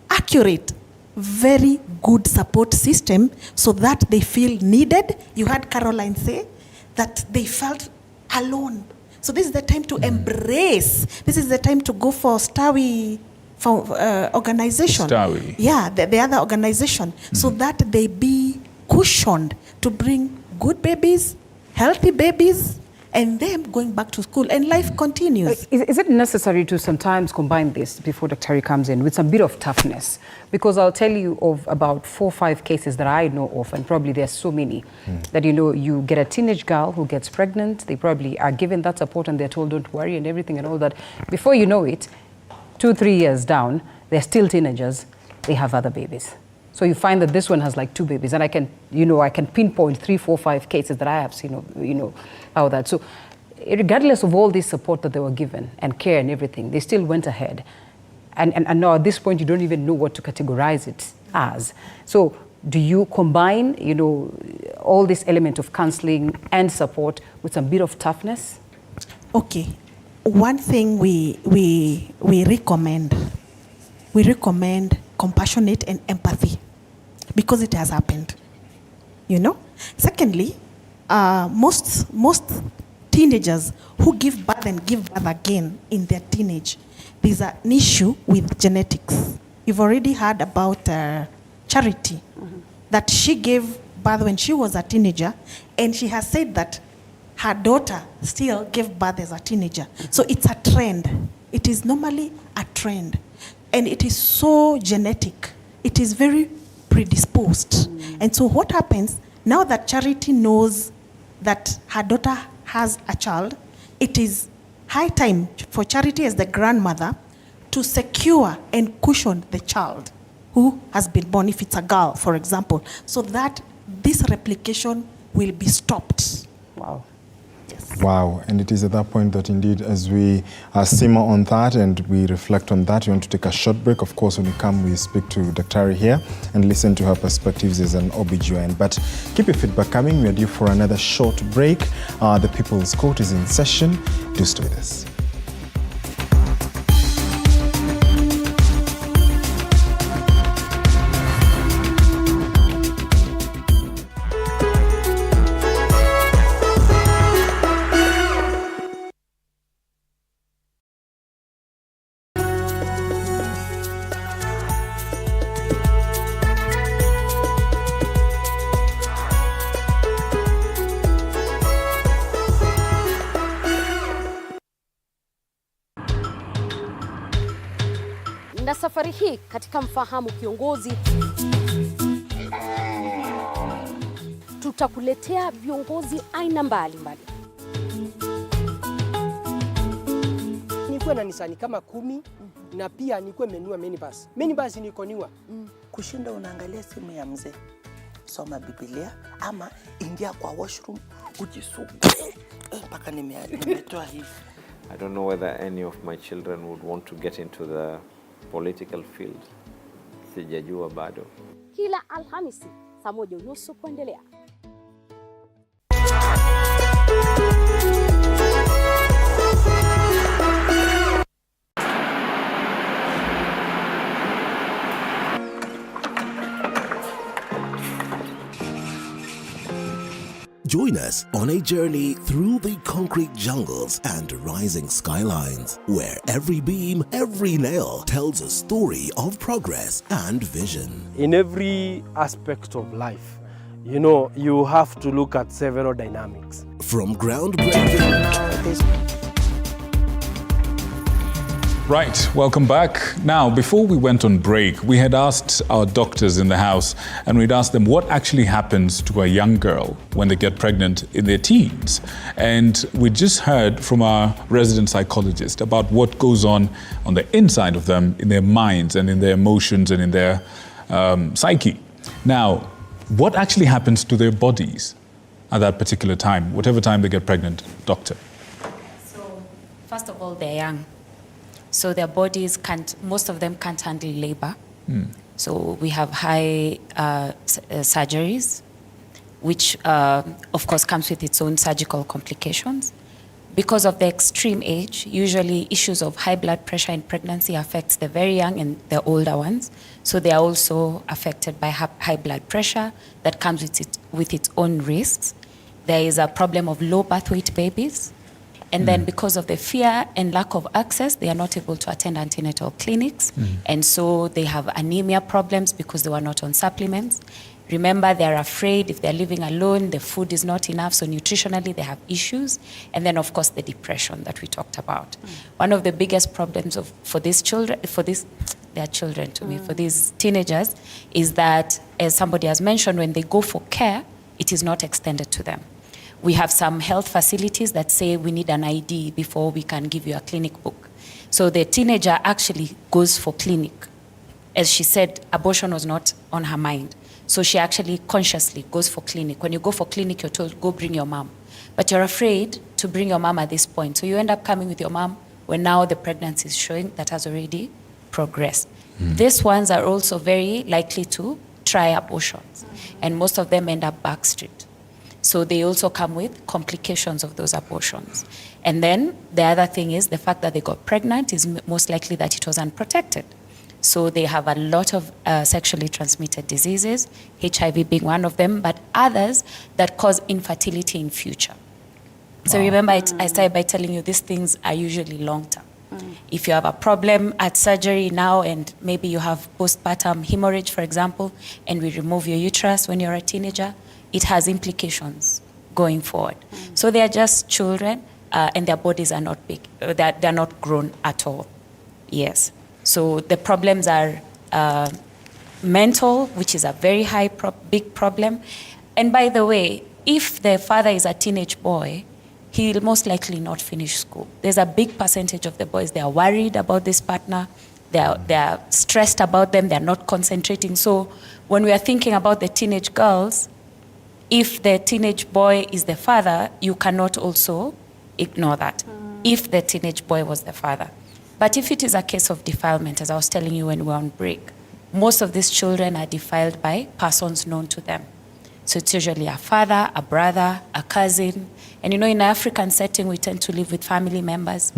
accurate, very good support system so that they feel needed. You heard Caroline say that they felt alone. So this is the time to embrace. This is the time to go for STAWI organization.
STAWI.
The other organization, so that they be cushioned to bring good babies, healthy babies, and them going back to school, and life continues.
Is it necessary to sometimes combine this, before Dr. Terry comes in, with some bit of toughness? Because I'll tell you of about 4 or 5 cases that I know of, and probably there's so many, that you get a teenage girl who gets pregnant, they probably are given that support and they're told don't worry and everything and all that. Before you know it, 2 or 3 years down, they're still teenagers, they have other babies. So you find that this one has like 2 babies, and I can pinpoint 3, 4, 5 cases that I have seen how that. So regardless of all this support that they were given and care and everything, they still went ahead. And now at this point, you don't even know what to categorize it as. So do you combine, all this element of counseling and support with some bit of toughness?
Okay. One thing we recommend compassionate and empathy, because it has happened. Secondly, most teenagers who give birth and give birth again in their teenage, there's an issue with genetics. You've already heard about Charity, that she gave birth when she was a teenager, and she has said that her daughter still gave birth as a teenager. So it's a trend. It is normally a trend. And it is so genetic. It is very predisposed. And so what happens, now that Charity knows that her daughter has a child, it is high time for Charity as the grandmother to secure and cushion the child who has been born, if it's a girl, for example, so that this replication will be stopped.
Wow.
Wow, and it is at that point that indeed, as we simmer on that and we reflect on that, we want to take a short break. Of course, when we come, we speak to Daktari here and listen to her perspectives as an OBGYN. But keep your feedback coming. We are due for another short break. The People's Court is in session. Do stay with us.
Na safari hii katika Mfahamu Kiongozi tutakuletea viongozi aina mbalimbali.
Nikuwe na Nisani kama 10 na pia nikuwe menua minibus. Minibus nikoniwa.
Kushinda unaangalia simu ya mzee. Soma Biblia ama ingia kwa washroom ujisugue. Mpaka nimetoa hivi.
I don't know whether any of my children would want to get into the political field. Sijajua bado.
Kila Alhamisi saa 1:30 kuendelea.
Join us on a journey through the concrete jungles and rising skylines, where every beam, every nail tells a story of progress and vision.
In every aspect of life, you have to look at several dynamics.
From groundbreaking...
Right, welcome back. Now, before we went on break, we had asked our doctors in the house, and we'd asked them what actually happens to a young girl when they get pregnant in their teens. And we just heard from our resident psychologist about what goes on the inside of them, in their minds and in their emotions and in their psyche. Now, what actually happens to their bodies at that particular time, whatever time they get pregnant, doctor?
So, first of all, they're young. So their bodies most of them can't handle labor. So we have high surgeries, which of course comes with its own surgical complications. Because of the extreme age, usually issues of high blood pressure in pregnancy affects the very young and the older ones. So they are also affected by high blood pressure that comes with its own risks. There is a problem of low birth weight babies. And then because of the fear and lack of access, they are not able to attend antenatal clinics. And so they have anemia problems because they were not on supplements. Remember, they're afraid if they're living alone, the food is not enough, so nutritionally they have issues. And then, of course, the depression that we talked about. One of the biggest problems for these children, for these teenagers, is that, as somebody has mentioned, when they go for care, it is not extended to them. We have some health facilities that say we need an ID before we can give you a clinic book. So the teenager actually goes for clinic as she said, abortion was not on her mind. So she actually consciously goes for clinic. When you go for clinic, you're told, go bring your mom. But you're afraid to bring your mom at this point. So you end up coming with your mom when now the pregnancy is showing that has already progressed. These ones are also very likely to try abortions. And most of them end up backstreet. So they also come with complications of those abortions. And then the other thing is the fact that they got pregnant is most likely that it was unprotected. So they have a lot of sexually transmitted diseases, HIV being one of them, but others that cause infertility in future. So remember, I started by telling you these things are usually long-term. If you have a problem at surgery now and maybe you have postpartum hemorrhage, for example, and we remove your uterus when you're a teenager, it has implications going forward. So they are just children and their bodies are not big. They're not grown at all. Yes. So the problems are mental, which is a very big problem. And by the way, if the father is a teenage boy, he'll most likely not finish school. There's a big percentage of the boys, they are worried about this partner, they are stressed about them, they're not concentrating. So when we are thinking about the teenage girls, if the teenage boy is the father, you cannot also ignore that, if the teenage boy was the father. But if it is a case of defilement, as I was telling you when we were on break, most of these children are defiled by persons known to them. So it's usually a father, a brother, a cousin. And in an African setting, we tend to live with family members.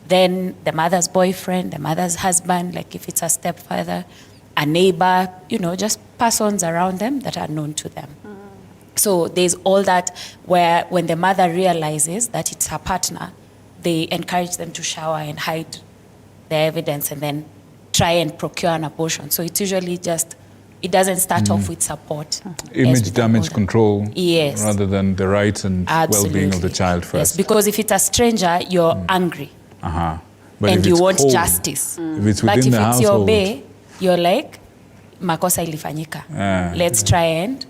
Then the mother's boyfriend, the mother's husband, like if it's a stepfather, a neighbor, just persons around them that are known to them. So there's all that where when the mother realizes that it's her partner, they encourage them to shower and hide the evidence and then try and procure an abortion. So it's usually just, it doesn't start off with support.
Image damage control,
yes,
rather than the rights and well-being of the child first.
Yes, because if it's a stranger, you're angry.
But
and
if
you
it's
want
cold,
justice.
If it's
but
within
if
the
it's your
household,
bae, you're like, makosa ilifanyika. Let's try and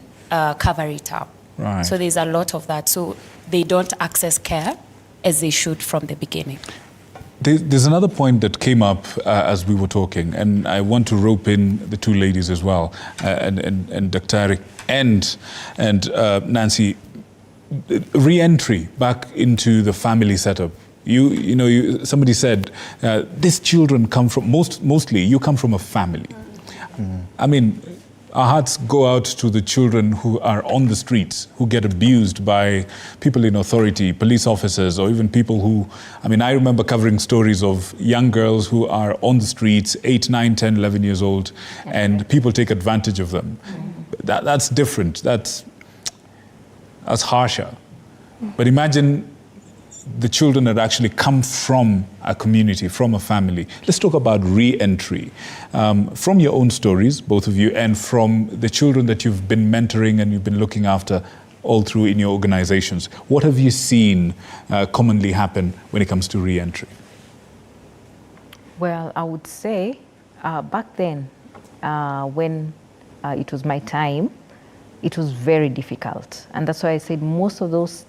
cover it up.
Right.
So there's a lot of that. So they don't access care as they should from the beginning.
There's another point that came up as we were talking, and I want to rope in the two ladies as well, and Dr. and Nancy. Re-entry back into the family setup. Somebody said these children come from mostly you come from a family. I mean, our hearts go out to the children who are on the streets, who get abused by people in authority, police officers, or even people who, I remember covering stories of young girls who are on the streets, 8, 9, 10, 11 years old, and people take advantage of them. That's different. That's harsher. But imagine the children that actually come from a community, from a family. Let's talk about re-entry. From your own stories, both of you, and from the children that you've been mentoring and you've been looking after all through in your organizations, what have you seen commonly happen when it comes to re-entry?
Well, I would say back then, when it was my time, it was very difficult. And that's why I said most of those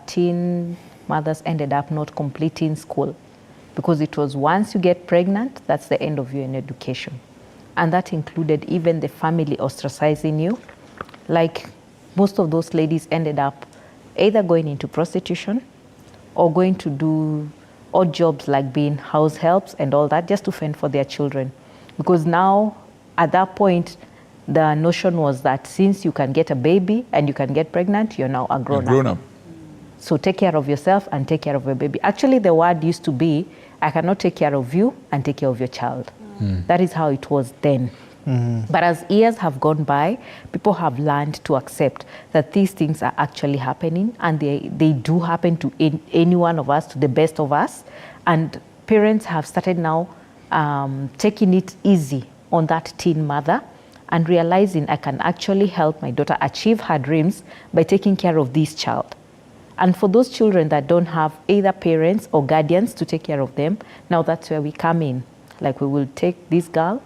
teen mothers ended up not completing school, because it was once you get pregnant, that's the end of your education. And that included even the family ostracizing you. Like most of those ladies ended up either going into prostitution or going to do odd jobs like being house helps and all that, just to fend for their children. Because now, at that point, the notion was that since you can get a baby and you can get pregnant, you're now a grown-up. So take care of yourself and take care of your baby. Actually, the word used to be, I cannot take care of you and take care of your child. That is how it was then. But as years have gone by, people have learned to accept that these things are actually happening, and they do happen to any one of us, to the best of us. And parents have started now taking it easy on that teen mother and realizing I can actually help my daughter achieve her dreams by taking care of this child. And for those children that don't have either parents or guardians to take care of them, now that's where we come in. Like, we will take this girl,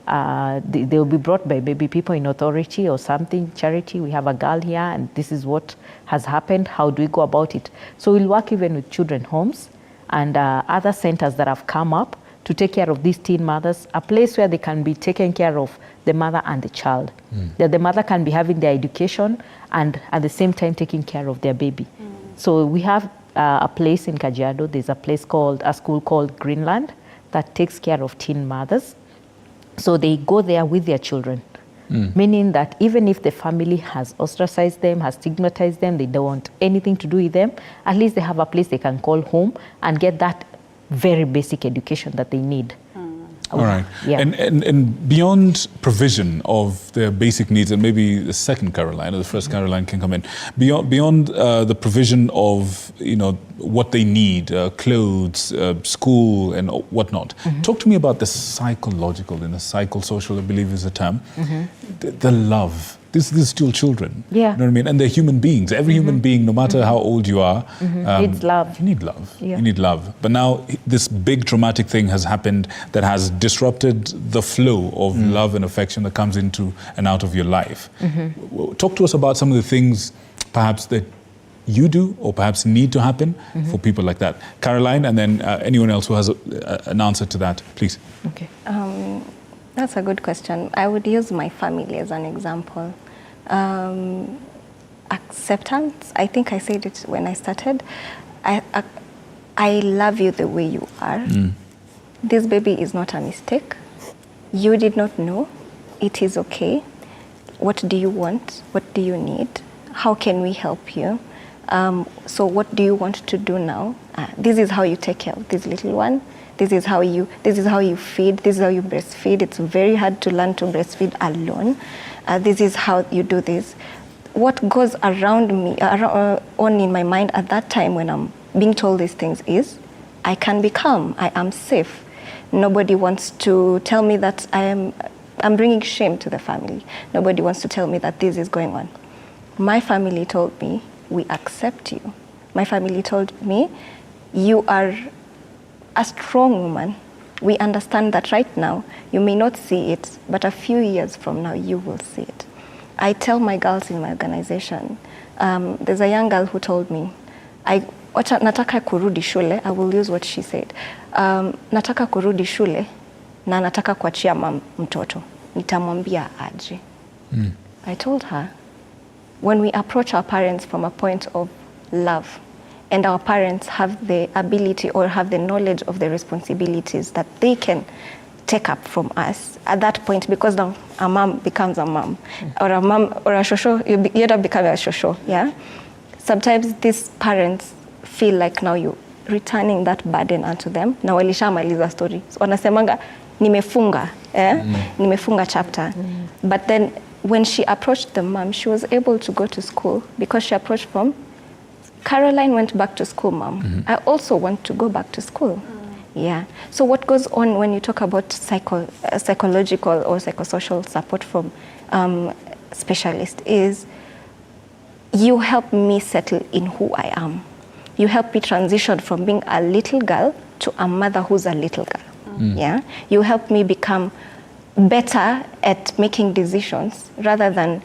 they will be brought by maybe people in authority or something, charity. We have a girl here and this is what has happened. How do we go about it? So we'll work even with children homes and other centers that have come up to take care of these teen mothers, a place where they can be taken care of, the mother and the child. That the mother can be having their education and at the same time taking care of their baby. So we have a place in Kajiado. There's a school called Greenland that takes care of teen mothers. So they go there with their children, meaning that even if the family has ostracized them, has stigmatized them, they don't want anything to do with them, at least they have a place they can call home and get that very basic education that they need.
All right.
Yeah.
And beyond provision of their basic needs, and maybe the second Caroline or the first Caroline can come in, beyond the provision of, what they need, clothes, school and whatnot, talk to me about the psychological and the psychosocial, I believe is the term, the love. These are still children.
Yeah.
You know what I mean? And they're human beings. Every human being, no matter how old you are,
needs love.
You need love.
Yeah.
You need love. But now this big traumatic thing has happened that has disrupted the flow of love and affection that comes into and out of your life. Talk to us about some of the things perhaps that you do or perhaps need to happen for people like that. Caroline, and then anyone else who has an answer to that, please.
Okay.
That's a good question. I would use my family as an example. Acceptance, I think I said it when I started. I love you the way you are. This baby is not a mistake. You did not know. It is okay. What do you want? What do you need? How can we help you? So what do you want to do now? This is how you take care of this little one. This is how you feed. This is how you breastfeed. It's very hard to learn to breastfeed alone. This is how you do this. What goes around me, on in my mind at that time when I'm being told these things is, I can be calm. I am safe. Nobody wants to tell me that I'm bringing shame to the family. Nobody wants to tell me that this is going on. My family told me, we accept you. My family told me, you are a strong woman. We understand that right now, you may not see it, but a few years from now, you will see it. I tell my girls in my organization, there's a young girl who told me, nataka kurudi shule, I will use what she said. Nataka kurudi shule, na nataka kuachia mtoto. Nitamwambia aje. I told her, when we approach our parents from a point of love, and our parents have the ability or have the knowledge of the responsibilities that they can take up from us at that point, because now a mom becomes a mom, or a mom or a shosho, you end up becoming a shosho, yeah? Sometimes these parents feel like now you're returning that burden onto them. Na walishamaliza story. So wanasemanga, nimefunga, nimefunga chapter. But then when she approached the mom, she was able to go to school because she approached from, Caroline went back to school, mom. I also want to go back to school. Yeah. So what goes on when you talk about psychological or psychosocial support from specialists is, you help me settle in who I am. You help me transition from being a little girl to a mother who's a little girl. Yeah. You help me become better at making decisions rather than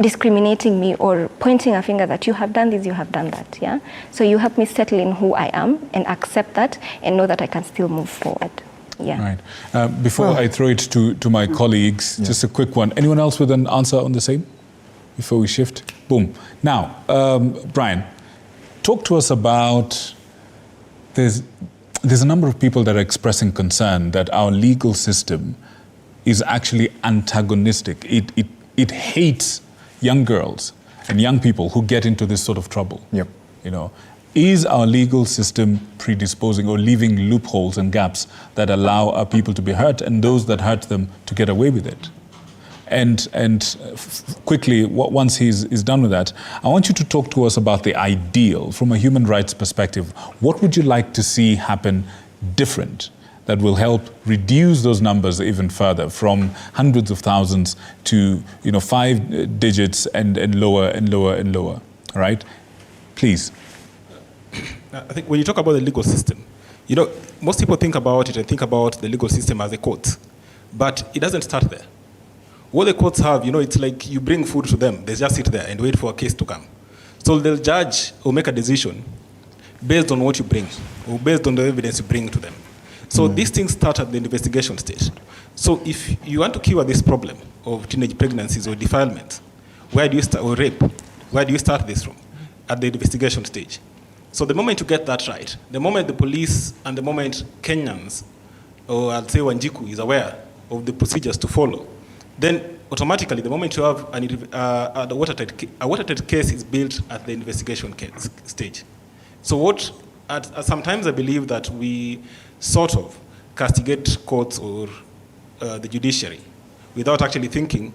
discriminating me or pointing a finger that you have done this, you have done that, yeah? So you help me settle in who I am and accept that and know that I can still move forward, yeah.
Right. Before I throw it to my colleagues, just a quick one. Anyone else with an answer on the same before we shift? Boom. Now, Brian, talk to us about, there's a number of people that are expressing concern that our legal system is actually antagonistic. It hates young girls and young people who get into this sort of trouble.
Yep.
Is our legal system predisposing or leaving loopholes and gaps that allow our people to be hurt and those that hurt them to get away with it? And quickly, once he's done with that, I want you to talk to us about the ideal from a human rights perspective. What would you like to see happen different that will help reduce those numbers even further from hundreds of thousands to 5 digits and lower and lower and lower, all right? Please.
I think when you talk about the legal system, most people think about it and think about the legal system as a court, but it doesn't start there. What the courts have, it's like you bring food to them, they just sit there and wait for a case to come. So they'll judge or make a decision based on what you bring or based on the evidence you bring to them. So these things start at the investigation stage. So if you want to cure this problem of teenage pregnancies or defilement, where do you start, or rape, where do you start this from? At the investigation stage. So the moment you get that right, the moment the police and the moment Kenyans, or I'll say Wanjiku, is aware of the procedures to follow, then automatically the moment you have a watertight case is built at the investigation stage. So sometimes I believe that we sort of castigate courts or the judiciary without actually thinking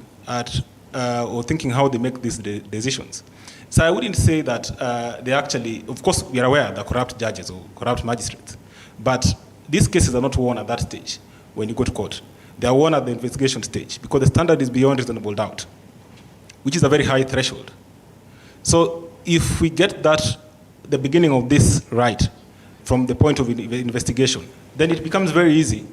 or thinking how they make these decisions. So I wouldn't say that they actually, of course, we are aware that corrupt judges or corrupt magistrates, but these cases are not won at that stage when you go to court. They are won at the investigation stage because the standard is beyond reasonable doubt, which is a very high threshold. So if we get the beginning of this right from the point of investigation, then it becomes very easy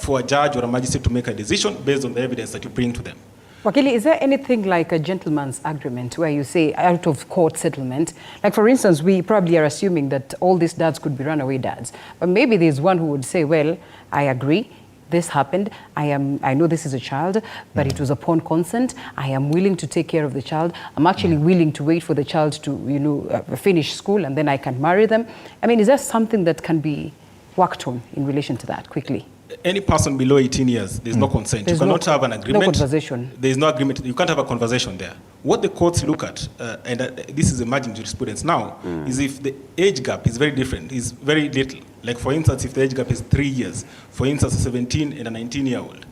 for a judge or a magistrate to make a decision based on the evidence that you bring to them.
Wakili, is there anything like a gentleman's agreement where you say out of court settlement? Like, for instance, we probably are assuming that all these dads could be runaway dads. But maybe there's one who would say, well, I agree, this happened, I know this is a child, but it was upon consent. I am willing to take care of the child. I'm actually willing to wait for the child to, finish school and then I can marry them. I mean, is there something that can be worked on in relation to that quickly?
Any person below 18 years, there's no consent. You cannot have an agreement.
No conversation.
There's no agreement. You can't have a conversation there. What the courts look at, and this is emerging jurisprudence now, is if the age gap is very different, is very little. Like, for instance, if the age gap is 3 years, for instance, a 17 and a 19-year-old,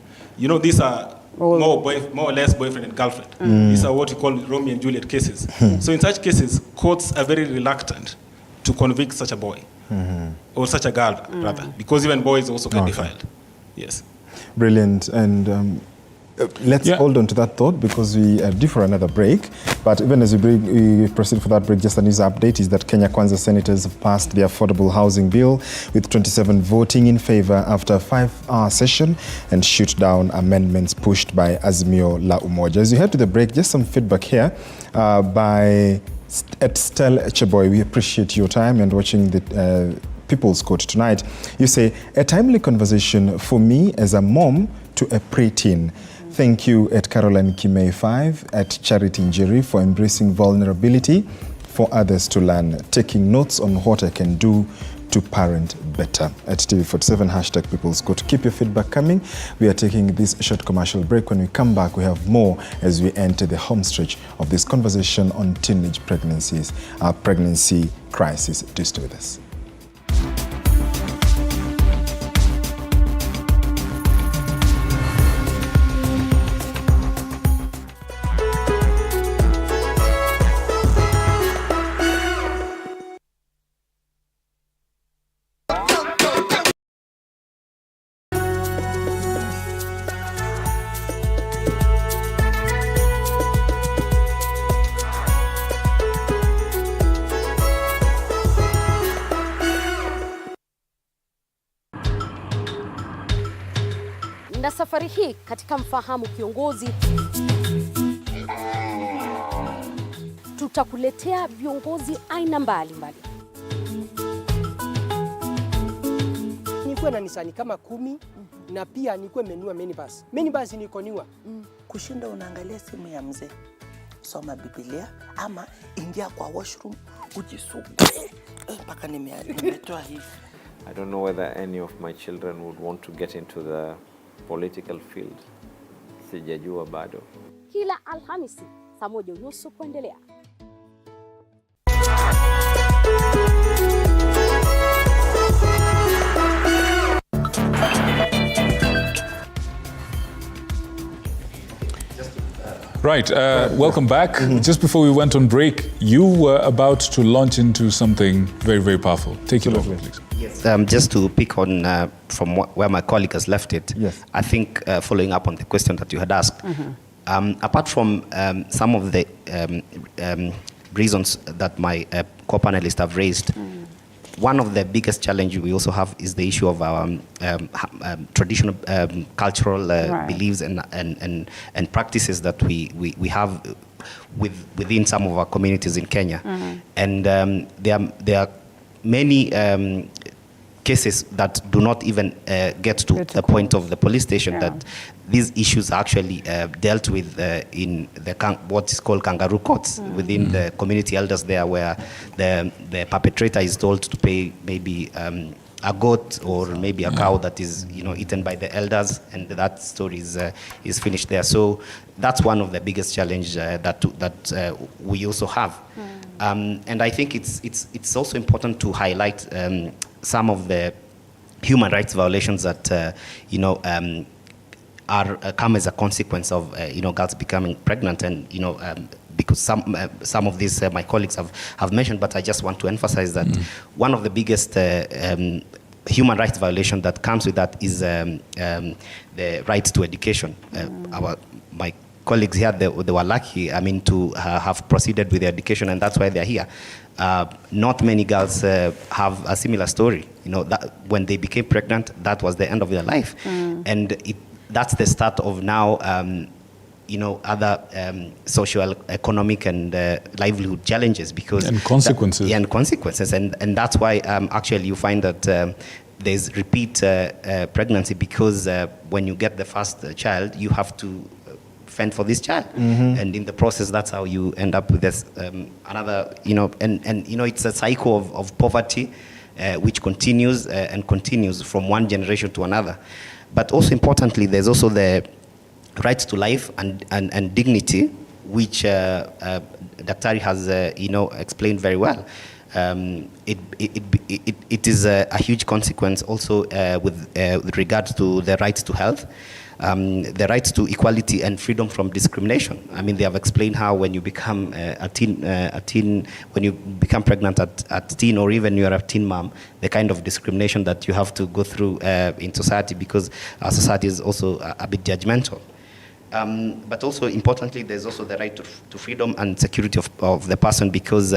these are more or less boyfriend and girlfriend. These are what you call Romeo and Juliet cases. So in such cases, courts are very reluctant to convict such a boy. Or such a girl, rather, because even boys also get defiled. Yes.
Brilliant. And let's hold on to that thought because we are due for another break. But even as we proceed for that break, just a news update is that Kenya Kwanza senators have passed the Affordable Housing Bill with 27 voting in favor after a 5-hour session and shoot down amendments pushed by Azimio La Umoja. As you head to the break, just some feedback here by at Stel Cheboy. We appreciate your time and watching the People's Court tonight. You say, a timely conversation for me as a mom to a preteen. Thank you at Caroline Kimei 5 at Charity Njeri for embracing vulnerability for others to learn, taking notes on what I can do to parent better. At TV47 hashtag People's Court. Keep your feedback coming. We are taking this short commercial break. When we come back, we have more as we enter the home stretch of this conversation on teenage pregnancies, our pregnancy crisis. Do stay with us.
Na safari hii katika Mfahamu Kiongozi tutakuletea viongozi aina mbalimbali.
Nikuwe na Nisani kama 10 na pia nikuwe menua minibus. Minibus nikoniwa.
Kushinda unaangalia simu ya mzee. Soma Biblia ama ingia kwa washroom ujisugue. Mpaka nimetoa hivi.
I don't know whether any of my children would want to get into the political field. Sijajua bado.
Kila Alhamisi saa 1:30 kuendelea.
Right, welcome back. Just before we went on break, you were about to launch into something very, very powerful. Take it over, please.
Yes. Just to pick on from where my colleague has left it,
yes.
I think following up on the question that you had asked, apart from some of the reasons that my co-panelists have raised, one of the biggest challenges we also have is the issue of our traditional cultural beliefs and practices that we have within some of our communities in Kenya. And there are many cases that do not even get to the point of the police station, that these issues are actually dealt with in the what is called kangaroo courts within the community elders there, where the perpetrator is told to pay maybe a goat or maybe a cow that is eaten by the elders, and that story is finished there. So that's one of the biggest challenges that we also have. And I think it's also important to highlight some of the human rights violations that come as a consequence of girls becoming pregnant, and because some of these my colleagues have mentioned, but I just want to emphasize that one of the biggest human rights violation that comes with that is the right to education. My colleagues here, they were lucky, to have proceeded with their education, and that's why they're here. Not many girls have a similar story. That when they became pregnant, that was the end of their life, and that's the start of now. Other social, economic, and livelihood challenges and
consequences.
And consequences, and that's why actually you find that there's repeat pregnancy, because when you get the first child, you have to fend for this child, and in the process, that's how you end up with this another. It's a cycle of poverty, which continues and continues from one generation to another. But also importantly, there's also the right to life and dignity, which Daktari has explained very well. It is a huge consequence also with regards to the right to health, the right to equality and freedom from discrimination. They have explained how when you become a teen, when you become pregnant at teen, or even you're a teen mom, the kind of discrimination that you have to go through in society, because our society is also a bit judgmental. But also importantly, there's also the right to freedom and security of the person, because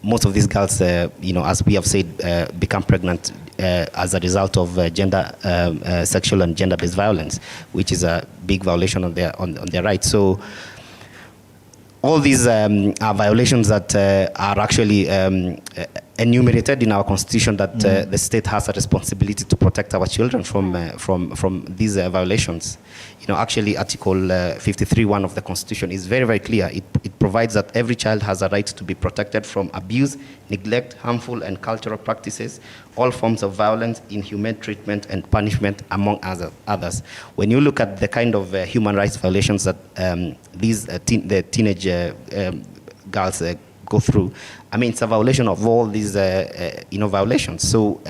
most of these girls, as we have said, become pregnant as a result of sexual and gender-based violence, which is a big violation on their rights. So all these are violations that are actually enumerated in our constitution, that the state has a responsibility to protect our children from these violations. Actually, Article 53(1) of the Constitution is very, very clear. It provides that every child has a right to be protected from abuse, neglect, harmful and cultural practices, all forms of violence, inhumane treatment and punishment, among others. When you look at the kind of human rights violations that the teenage girls go through, it's a violation of all these violations. So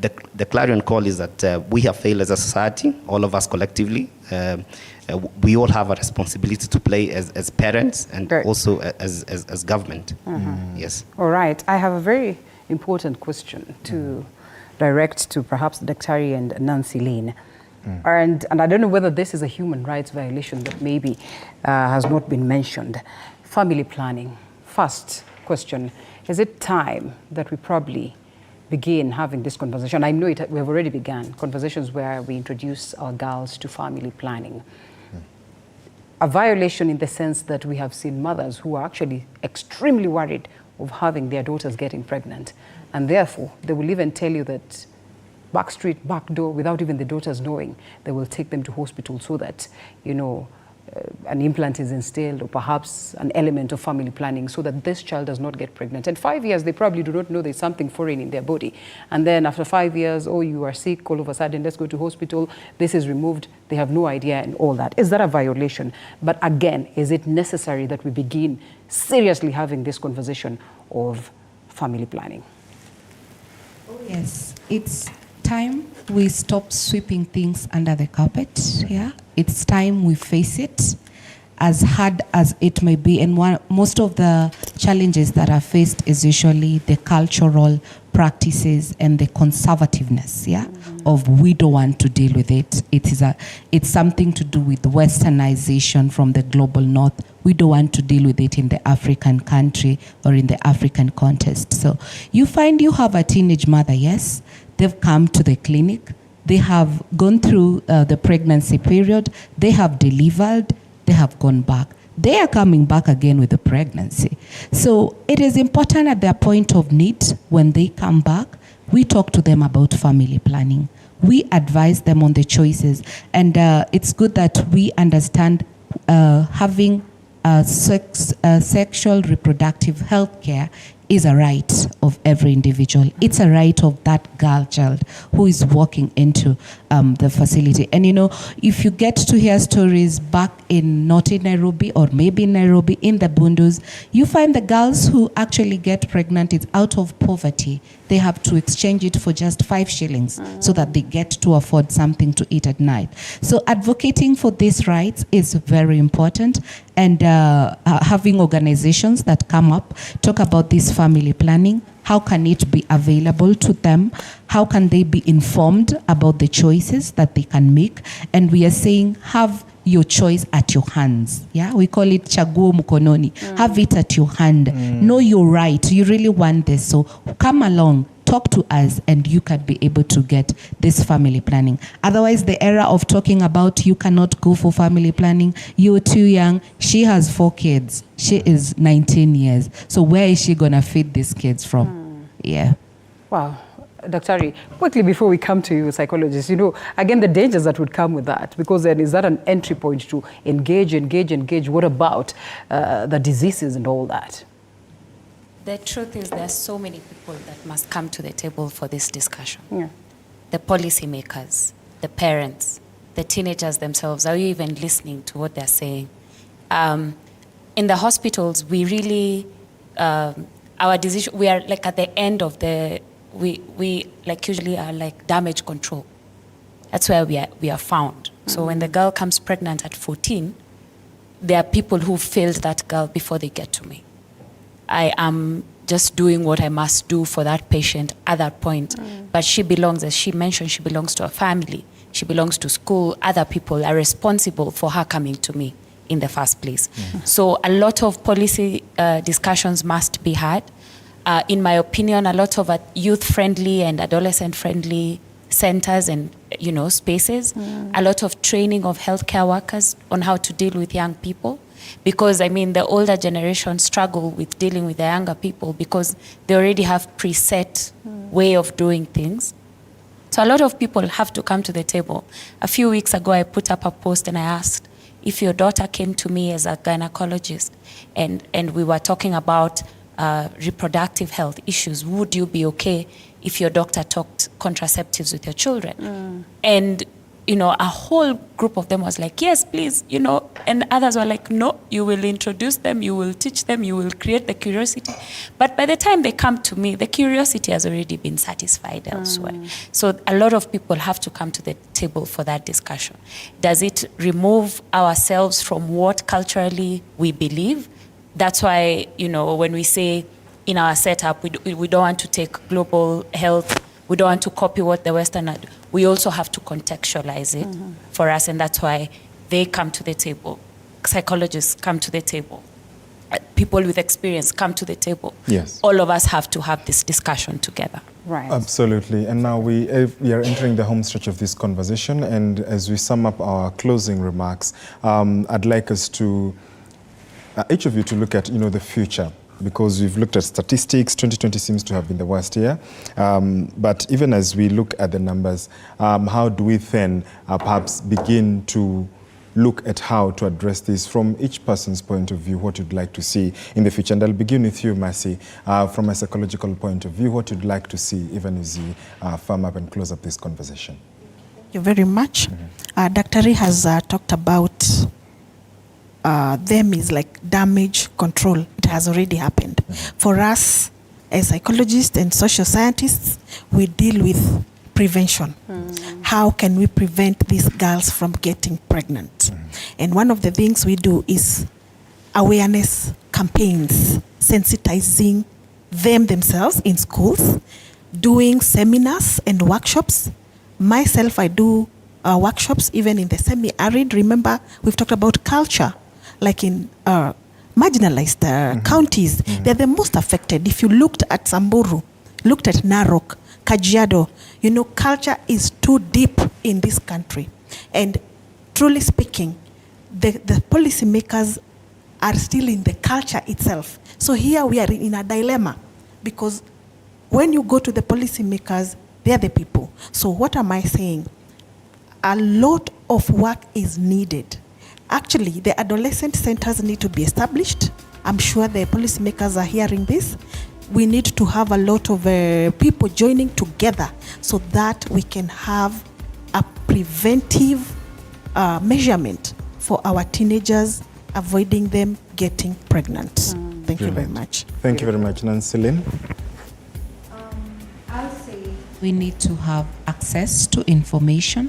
the clarion call is that we have failed as a society, all of us collectively. We all have a responsibility to play as parents and also as government. Yes.
All right. I have a very important question to direct to perhaps Daktari and Nancy Lane. And I don't know whether this is a human rights violation that maybe has not been mentioned. Family planning. First question, is it time that we probably begin having this conversation? I know we have already begun conversations where we introduce our girls to family planning. A violation in the sense that we have seen mothers who are actually extremely worried of having their daughters getting pregnant. And therefore, they will even tell you that back street, back door, without even the daughters knowing, they will take them to hospital so that, an implant is instilled, or perhaps an element of family planning, so that this child does not get pregnant. And 5 years, they probably do not know there's something foreign in their body. And then after 5 years, oh, you are sick, all of a sudden, let's go to hospital, this is removed, they have no idea and all that. Is that a violation? But again, is it necessary that we begin seriously having this conversation of family planning?
Oh, yes, it's time we stop sweeping things under the carpet. Yeah, it's time we face it, as hard as it may be. And most of the challenges that are faced is usually the cultural practices and the conservativeness, of we don't want to deal with it. It's something to do with westernization from the global north. We don't want to deal with it in the African country or in the African context. So you find you have a teenage mother, yes, they've come to the clinic, they have gone through the pregnancy period, they have delivered, they have gone back. They are coming back again with the pregnancy. So it is important at their point of need, when they come back, we talk to them about family planning. We advise them on the choices. And it's good that we understand having sexual reproductive health care is a right of every individual. It's a right of that girl child who is walking into the facility. And if you get to hear stories back not in Nairobi or maybe in Nairobi, in the Bundus, you find the girls who actually get pregnant, it's out of poverty. They have to exchange it for just 5 shillings so that they get to afford something to eat at night. So advocating for these rights is very important, and having organizations that come up, talk about this family planning. How can it be available to them? How can they be informed about the choices that they can make? And we are saying, have your choice at your hands. Yeah, we call it chaguo mkononi. Have it at your hand. Know your right. You really want this, so come along. Talk to us and you can be able to get this family planning. Otherwise, the era of talking about you cannot go for family planning, you're too young. She has 4 kids. She is 19 years. So where is she going to feed these kids from? Yeah.
Wow. Dr. Quickly before we come to you, psychologists, again, the dangers that would come with that, because then is that an entry point to engage? What about the diseases and all that?
The truth is there are so many people that must come to the table for this discussion.
Yeah.
The policymakers, the parents, the teenagers themselves. Are you even listening to what they're saying? In the hospitals, we really, our decision, we are like at the end of we like usually are like damage control. That's where we are found. So when the girl comes pregnant at 14, there are people who failed that girl before they get to me. I am just doing what I must do for that patient at that point. But she belongs, as she mentioned, she belongs to a family. She belongs to school. Other people are responsible for her coming to me in the first place. So a lot of policy discussions must be had. In my opinion, a lot of youth-friendly and adolescent-friendly centers and spaces, a lot of training of healthcare workers on how to deal with young people. Because, the older generation struggle with dealing with the younger people because they already have preset way of doing things. So a lot of people have to come to the table. A few weeks ago, I put up a post and I asked, if your daughter came to me as a gynecologist and we were talking about reproductive health issues, would you be okay if your doctor talked contraceptives with your children? And a whole group of them was like, yes, please, and others were like, no, you will introduce them, you will teach them, you will create the curiosity. But by the time they come to me, the curiosity has already been satisfied elsewhere. So a lot of people have to come to the table for that discussion. Does it remove ourselves from what culturally we believe? That's why, when we say in our setup, we don't want to take global health, we don't want to copy what the Western are. We also have to contextualize it for us, and that's why they come to the table. Psychologists come to the table. People with experience come to the table.
Yes.
All of us have to have this discussion together.
Right.
Absolutely. And now we are entering the home stretch of this conversation, and as we sum up our closing remarks, I'd like us to, each of you to look at, the future. Because we've looked at statistics, 2020 seems to have been the worst year. But even as we look at the numbers, how do we then perhaps begin to look at how to address this from each person's point of view, what you'd like to see in the future? And I'll begin with you, Mercy. From a psychological point of view, what you'd like to see even as you firm up and close up this conversation?
Thank you very much. Dr. has talked about them is like damage control. It has already happened. For us, as psychologists and social scientists, we deal with prevention. How can we prevent these girls from getting pregnant? And one of the things we do is awareness campaigns, sensitizing them themselves in schools, doing seminars and workshops. Myself, I do workshops even in the semi-arid. Remember, we've talked about culture. Like in marginalized counties, they're the most affected. If you looked at Samburu, looked at Narok, Kajiado, culture is too deep in this country. And truly speaking, the policymakers are still in the culture itself. So here we are in a dilemma because when you go to the policymakers, they're the people. So what am I saying? A lot of work is needed. Actually, the adolescent centers need to be established. I'm sure the policymakers are hearing this. We need to have a lot of people joining together so that we can have a preventive measurement for our teenagers, avoiding them getting pregnant. Thank you very much.
Thank you very much, Nancy Lynn.
I'll say we need to have access to information,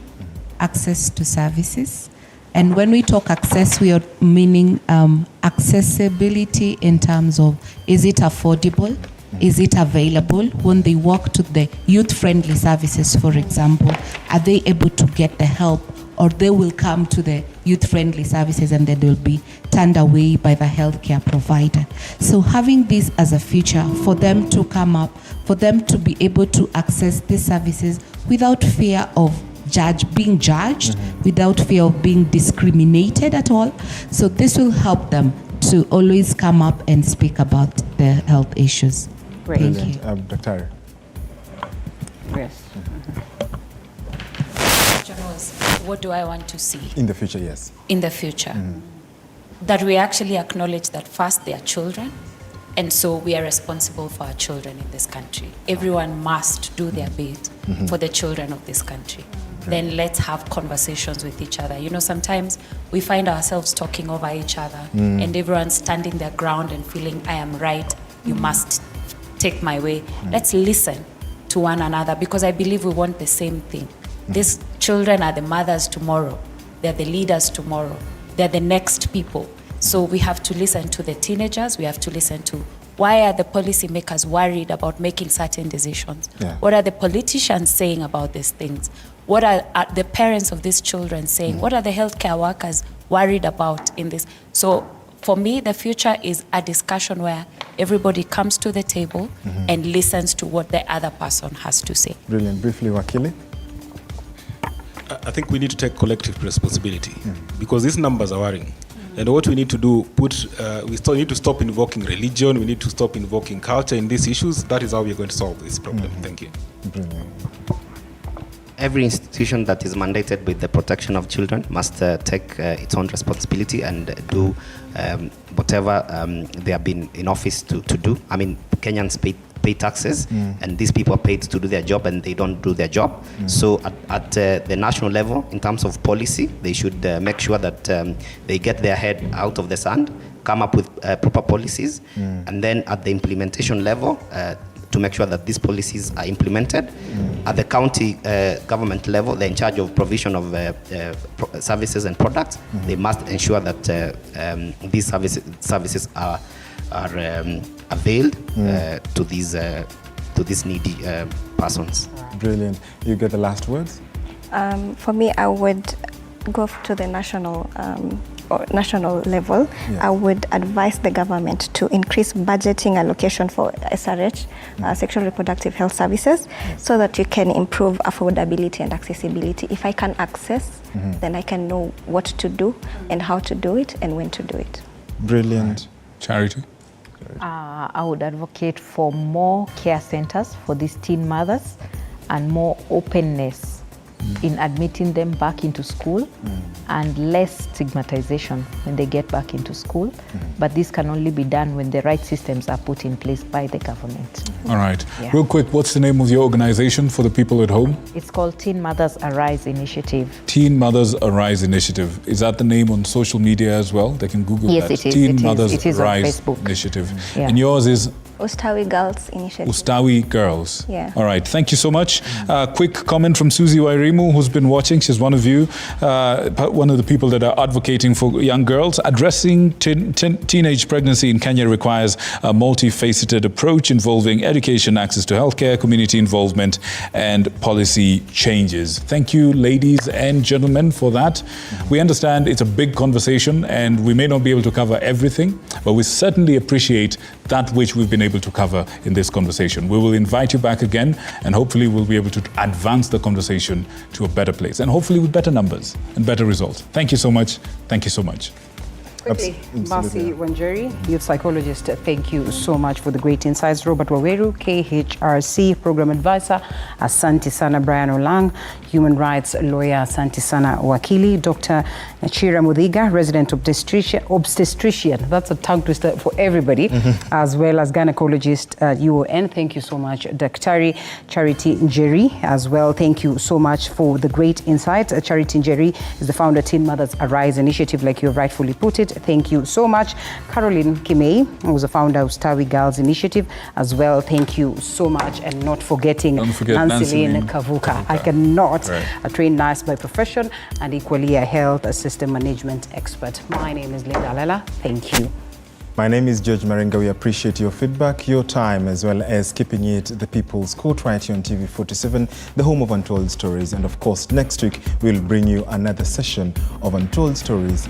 access to services. And when we talk access, we are meaning accessibility in terms of, is it affordable? Is it available? When they walk to the youth-friendly services, for example, are they able to get the help, or they will come to the youth-friendly services and then they'll be turned away by the healthcare provider? So having this as a feature for them to come up, for them to be able to access these services without fear of being judged, without fear of being discriminated at all. So this will help them to always come up and speak about the health issues.
Great.
Thank you.
Dr.
Yes.
What do I want to see?
In the future, yes.
In the future. That we actually acknowledge that first they are children, and so we are responsible for our children in this country. Everyone must do their bit for the children of this country. Then let's have conversations with each other. You know, sometimes we find ourselves talking over each other and everyone's standing their ground and feeling, I am right, you must take my way. Let's listen to one another, because I believe we want the same thing. These children are the mothers tomorrow. They're the leaders tomorrow. They're the next people. So we have to listen to the teenagers. We have to listen to, why are the policymakers worried about making certain decisions?
Yeah.
What are the politicians saying about these things? What are the parents of these children saying? What are the healthcare workers worried about in this? So for me, the future is a discussion where everybody comes to the table and listens to what the other person has to say.
Brilliant. Briefly, Wakili.
I think we need to take collective responsibility because these numbers are worrying. And what we need to do, we still need to stop invoking religion, we need to stop invoking culture in these issues. That is how we are going to solve this problem. Thank you.
Brilliant.
Every institution that is mandated with the protection of children must take its own responsibility and do whatever they have been in office to do. I mean, Kenyans pay taxes, and these people are paid to do their job, and they don't do their job. So at the national level, in terms of policy, they should make sure that they get their head out of the sand, come up with proper policies, and then at the implementation level, to make sure that these policies are implemented. At the county government level, they're in charge of provision of services and products. They must ensure that these services are availed to these needy persons.
Brilliant. You get the last words?
For me, I would go to the national level. I would advise the government to increase budgeting allocation for SRH, sexual reproductive health services, so that you can improve affordability and accessibility. If I can access, then I can know what to do and how to do it and when to do it.
Brilliant.
Charity?
I would advocate for more care centers for these teen mothers and more openness in admitting them back into school and less stigmatization when they get back into school. But this can only be done when the right systems are put in place by the government.
All right.
Yeah.
Real quick, what's the name of your organization for the people at home?
It's called Teen Mothers Arise Initiative.
Teen Mothers Arise Initiative. Is that the name on social media as well? They can Google
yes,
that.
It is.
Teen
it
Mothers
is. It is
Arise
on Facebook.
Initiative.
Yeah.
And yours is?
Ustawi Girls Initiative.
Ustawi Girls.
Yeah.
All right. Thank you so much. Quick comment from Susie Wairimu, who's been watching. She's one of you, one of the people that are advocating for young girls. Addressing teenage pregnancy in Kenya requires a multifaceted approach involving education, access to healthcare, community involvement, and policy changes. Thank you, ladies and gentlemen, for that. We understand it's a big conversation and we may not be able to cover everything, but we certainly appreciate that which we've been able to cover in this conversation. We will invite you back again, and hopefully we'll be able to advance the conversation to a better place, and hopefully with better numbers and better results. Thank you so much. Thank you so much.
Quickly, Basi Wanjeri, youth psychologist, thank you so much for the great insights. Robert Waweru, KHRC program advisor, asante sana. Brian Olang, human rights lawyer, asante sana. Wakili, Dr. Chira Mudhiga, resident obstetrician, that's a tongue twister for everybody, as well as gynecologist at UON. Thank you so much. Dr. Charity Njeri as well. Thank you so much for the great insight. Charity Njeri is the founder of Teen Mothers Arise initiative, like you rightfully put it. Thank you so much. Caroline Kimei, who was the founder of Stawi Girls Initiative as well. Thank you so much. And not forgetting Nancy Lynn Kavuka. I cannot. A trained nurse by profession and equally a health system management expert. My name is Linda Lela. Thank you.
My name is George Maringa. We appreciate your feedback, your time, as well as keeping it the People's Court right here on TV47, the home of Untold Stories. And of course, next week, we'll bring you another session of Untold Stories.